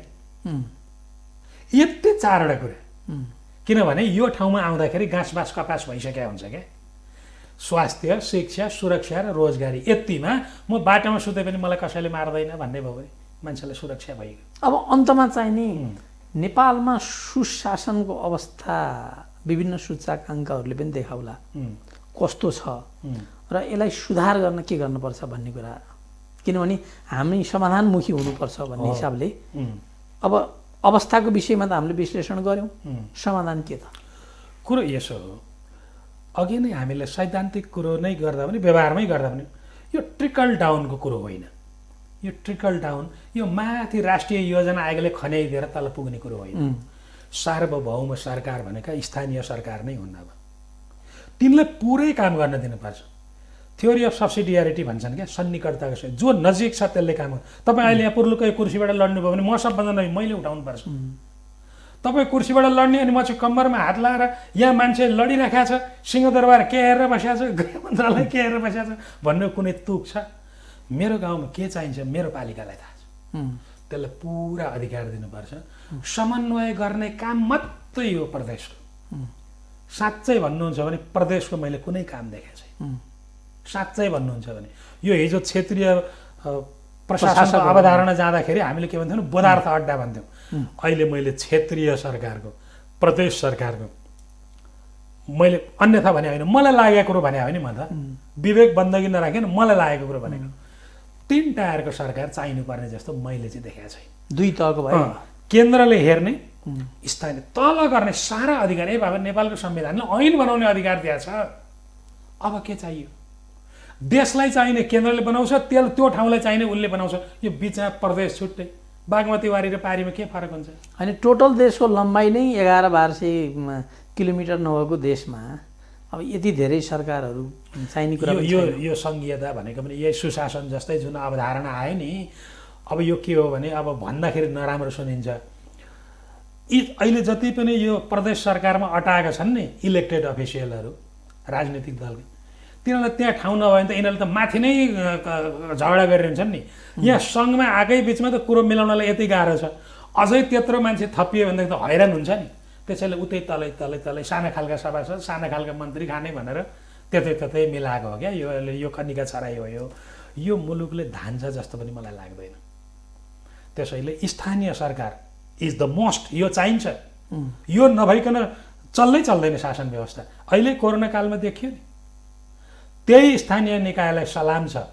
यति चारवटा कुरा। किनभने यो ठाउँमा आउँदाखेरि घाँसबास कपास भइसकेको हुन्छ क्या। स्वास्थ्य, शिक्षा, सुरक्षा र रोजगारी, यतिमा म बाटोमा सुते पनि मलाई कसैले मार्दैन भन्ने भयो भने मान्छेलाई सुरक्षा भइगयो। अब अन्तमा चाहिँ नि नेपालमा सुशासनको अवस्था विभिन्न सूचकाङ्कहरूले पनि देखाउला कस्तो छ र यसलाई सुधार गर्न के गर्नुपर्छ भन्ने कुरा। किनभने हामी समाधानमुखी हुनुपर्छ भन्ने हिसाबले अब अवस्थाको विषयमा त हामीले विश्लेषण गऱ्यौँ, समाधान के त? कुरो यसो हो, अघि नै हामीले सैद्धान्तिक कुरो नै गर्दा पनि व्यवहारमै गर्दा पनि यो ट्रिकल डाउनको कुरो होइन। यो ट्रिकल डाउन यो माथि राष्ट्रिय योजना आयोगले खन्याइदिएर तल पुग्ने कुरो होइन। सार्वभौम सरकार भनेका स्थानीय सरकार नै हुन्। अब तिनले पुरै काम गर्न दिनुपर्छ। थ्योरी अफ सब्सिडियारिटी भन्छन् क्या, सन्निकटताको सही। जो नजिक छ त्यसले काम गर्छ। तपाईँ अहिले यहाँ पुर्लुकै कुर्सीबाट लड्नुभयो भने म सबभन्दा मैले उठाउनुपर्छ। तपाईँ कुर्सीबाट लड्ने अनि म चाहिँ कम्मरमा हात लाएर यहाँ मान्छे लडिराखेको छ, सिंहदरबार के हेरेर बसेको छ, गृह मन्त्रालय के हेरेर बसेको छ भन्ने कुनै तुक छ? मेरो गाउँमा के चाहिन्छ मेरो पालिकालाई थाहा छ। त्यसलाई पुरा अधिकार दिनुपर्छ। समन्वय गर्ने काम मात्रै हो प्रदेशको। साँच्चै भन्नुहुन्छ भने प्रदेशको मैले कुनै काम देखेको छैन। साँच्चै भन्नुहुन्छ भने यो हिजो क्षेत्रीय प्रशासनको अवधारणा जाँदाखेरि हामीले के भन्थ्यौँ, बोधार्थ अड्डा भन्थ्यौँ। अहिले मैले क्षेत्रीय सरकारको, प्रदेश सरकारको, मैले अन्यथा भने होइन, मलाई लागेको कुरो भने हो नि। म त विवेक बन्दगी नराखेन, मलाई लागेको कुरो भनेको। 3 टायरको सरकार चाहिनुपर्ने जस्तो मैले चाहिँ देखाएको छैन। 2 तहको भयो। केन्द्रले हेर्ने, स्थानीय तल गर्ने सारा अधिकार। ए बाबा, नेपालको संविधानले ऐन बनाउने अधिकार दिएको छ। अब के चाहियो? देशलाई चाहिने केन्द्रले बनाउँछ, त्यो ठाउँलाई चाहिने उसले बनाउँछ। यो बिचमा प्रदेश छुट्टै। बागमती वारी र पारीमा के फरक हुन्छ? होइन, टोटल देशको लम्बाइ नै 11,1200 किलोमिटर नभएको देशमा अब यति धेरै सरकारहरू चाहिने कुरा यो सङ्घीयता भनेको पनि यही सुशासन जस्तै जुन अवधारणा आयो नि। अब यो के हो भने अब भन्दाखेरि नराम्रो सुनिन्छ। अहिले जति पनि यो प्रदेश सरकारमा अटाएका छन् नि इलेक्टेड अफिसियलहरू, राजनीतिक दलका, तिनीहरूलाई त्यहाँ ठाउँ नभए भने त यिनीहरूले त माथि नै झगडा गरिरहन्छन् नि। यहाँ सङ्घमा आएकै बिचमा त कुरो मिलाउनलाई यति गाह्रो छ। अझै त्यत्रो मान्छे थपियो भनेदेखि त हैरान हुन्छ नि। त्यसैले उतै तलै साना खालका सभासद, साना खालका मन्त्री खाने भनेर त्यतै मिलाएको हो क्या। यो कनिका छराई हो। यो मुलुकले धान्छ जस्तो पनि मलाई लाग्दैन। त्यसैले स्थानीय सरकार इज द मोस्ट। यो चाहिन्छ। यो नभइकन चल्दैन शासन व्यवस्था। अहिले कोरोना कालमा देखियो नि, त्यही स्थानीय निकायलाई सलाम छ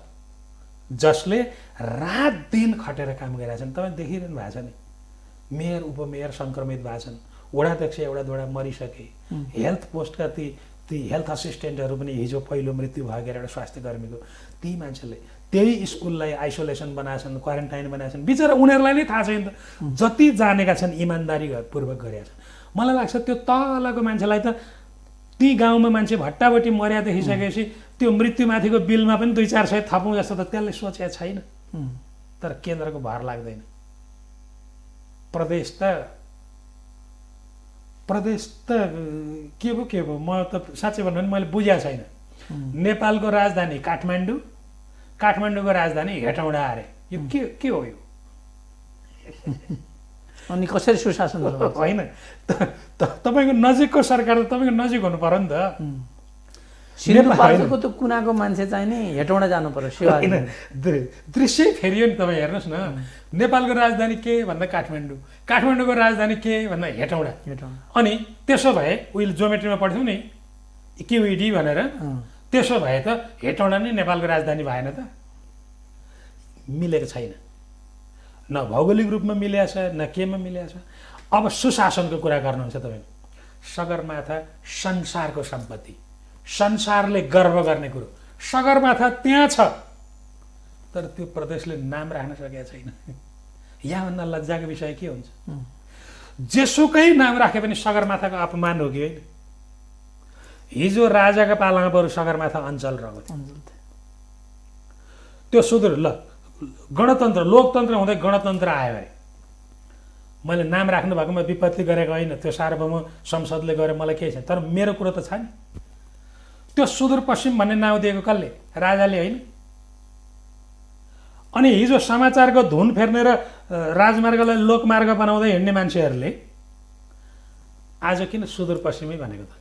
जसले रात दिन खटेर काम गरिरहेछन्। तपाईँ देखिरहनु भएको छ नि, मेयर उपमेयर सङ्क्रमित भएको छन्, वडाध्यक्ष एउटा दुईवटा मरिसके, हेल्थ पोस्टका ती हेल्थ असिस्टेन्टहरू पनि हिजो पहिलो मृत्यु भएको एउटा स्वास्थ्य कर्मीको, ती मान्छेले त्यही स्कुललाई आइसोलेसन बनाएछन्, क्वारेन्टाइन बनाएछन्, बिचरा उनीहरूलाई नै थाहा छैन त जति जानेका छन् इमान्दारीपूर्वक गरेका छन्। मलाई लाग्छ त्यो तलको मान्छेलाई त ती गाउँमा मान्छे भट्टाभट्टी मर्या देखिसकेपछि त्यो मृत्युमाथिको बिलमा पनि 2-4 सय थपौँ जस्तो त त्यसले सोचेको छैन। तर केन्द्रको भर लाग्दैन। प्रदेश त के भयो म त साँच्चै भन्नु भने मैले बुझेको छैन। नेपालको राजधानी काठमाडौँको राजधानी हेटौँडा अरे, यो के हो यो? अनि कसरी सुशासन होइन तपाईँको नजिकको सरकार त तपाईँको नजिक हुनु पर्यो नि त। सिन्धुपाल्चोकको त कुनाको मान्छे चाहिँ नि हेटौँडा जानु पर्यो सेवा। दृश्य फेरियो नि तपाईँ हेर्नुहोस् न, नेपालको राजधानी के भन्दा काठमाडौँको राजधानी के भन्दा हेटौँडा। अनि त्यसो भए उहिले जोमेट्रीमा पढ्थ्यौँ नि QED भनेर, त्यसो भए त हेटौँडा नै नेपालको राजधानी भएन त? मिलेको छैन, न भौगोलिक रूपमा मिलेको छ न केमा मिलेको छ। अब सुशासनको कुरा गर्नुहुन्छ तपाईँ। सगरमाथा संसारको सम्पत्ति, संसारले गर्व गर्ने कुरो, सगरमाथा त्यहाँ छ, तर त्यो प्रदेशले नाम राख्न सकेको छैन। यहाँभन्दा लज्जाको विषय के हुन्छ? जेसुकै नाम राखे पनि सगरमाथाको अपमान हो कि होइन? हिजो राजाका पालामा बरु सगरमाथा अञ्चल रहेको थियो। त्यो सुदूर गणतन्त्र लोकतन्त्र हुँदै गणतन्त्र आयो अरे। मैले नाम राख्नु भएकोमा विपत्ति गरेको होइन, त्यो सार्वभौम संसदले गरे मलाई केही छैन। तर मेरो कुरो त छ नि, त्यो सुदूरपश्चिम भन्ने नाउँ दिएको कसले? राजाले होइन। अनि हिजो समाचारको धुन फेर्ने र राजमार्गलाई लोकमार्ग बनाउँदै हिँड्ने मान्छेहरूले आज किन सुदूरपश्चिमै भनेको त?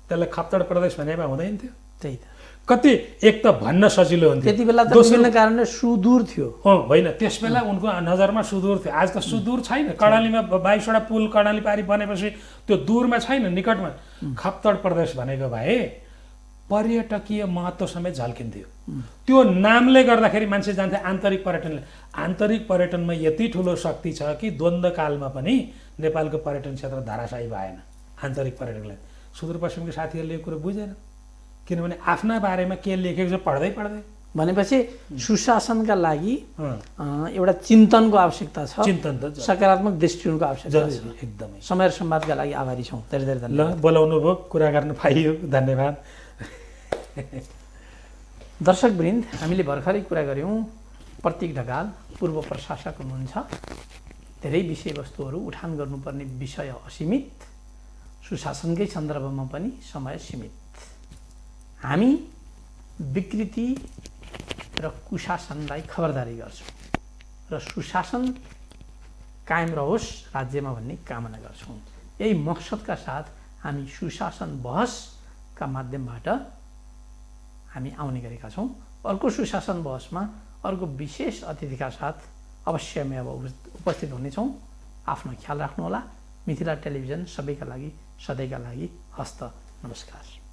त्यसलाई खप्तड प्रदेश भने भए हुँदैन थियो? त्यही त। कति एक त भन्न सजिलो हुन्थ्यो, त्यति बेला त विभिन्न कारणले सुदूर थियो। होइन, त्यस बेला उनको नजरमा सुदूर थियो। आज त सुदूर छैन। कर्णालीमा 22वटा पुल कर्णाली पारी बनेपछि त्यो दूरमा छैन, निकटमा। खप्तड प्रदेश भनेको भए पर्यटकीय महत्त्व समेत झल्किन्थ्यो। त्यो नामले गर्दाखेरि मान्छे जान्थे आन्तरिक पर्यटनले। आन्तरिक पर्यटनमा यति ठुलो शक्ति छ कि द्वन्द्वकालमा पनि नेपालको पर्यटन क्षेत्र धराशायी भएन आन्तरिक पर्यटनलाई। सुदूरपश्चिमको साथीहरूले यो कुरो बुझेन, किनभने आफ्ना बारेमा के लेखेको छ पढ्दै भनेपछि सुशासनका लागि एउटा चिन्तनको आवश्यकता छ, चिन्तन त सकारात्मक दृष्टिकोणको आवश्यकता छ। एकदमै। समय र संवादका लागि आभारी छौँ। धेरै धेरै धन्यवाद। ल, बोलाउनु भयो, कुरा गर्न पाइयो, धन्यवाद। दर्शकवृन्द, हामीले भर्खरै कुरा गऱ्यौँ प्रतीक ढकाल पूर्व प्रशासक हुनुहुन्छ। धेरै विषयवस्तुहरू उठान गर्नुपर्ने विषय असीमित, सुशासनकै सन्दर्भमा पनि समय सीमित। हामी विकृति र कुशासनलाई खबरदारी गर्छौँ र सुशासन कायम रहोस् राज्यमा भन्ने कामना गर्छौँ। यही मकसदका साथ हामी सुशासन बहसका माध्यमबाट हामी आउने गरेका छौँ। अर्को सुशासन बहसमा अर्को विशेष अतिथिका साथ अवश्य हामी अब उपस्थित हुनेछौँ। आफ्नो ख्याल राख्नुहोला। मिथिला टेलिभिजन सबैका लागि, सधैँका लागि हस्त नमस्कार।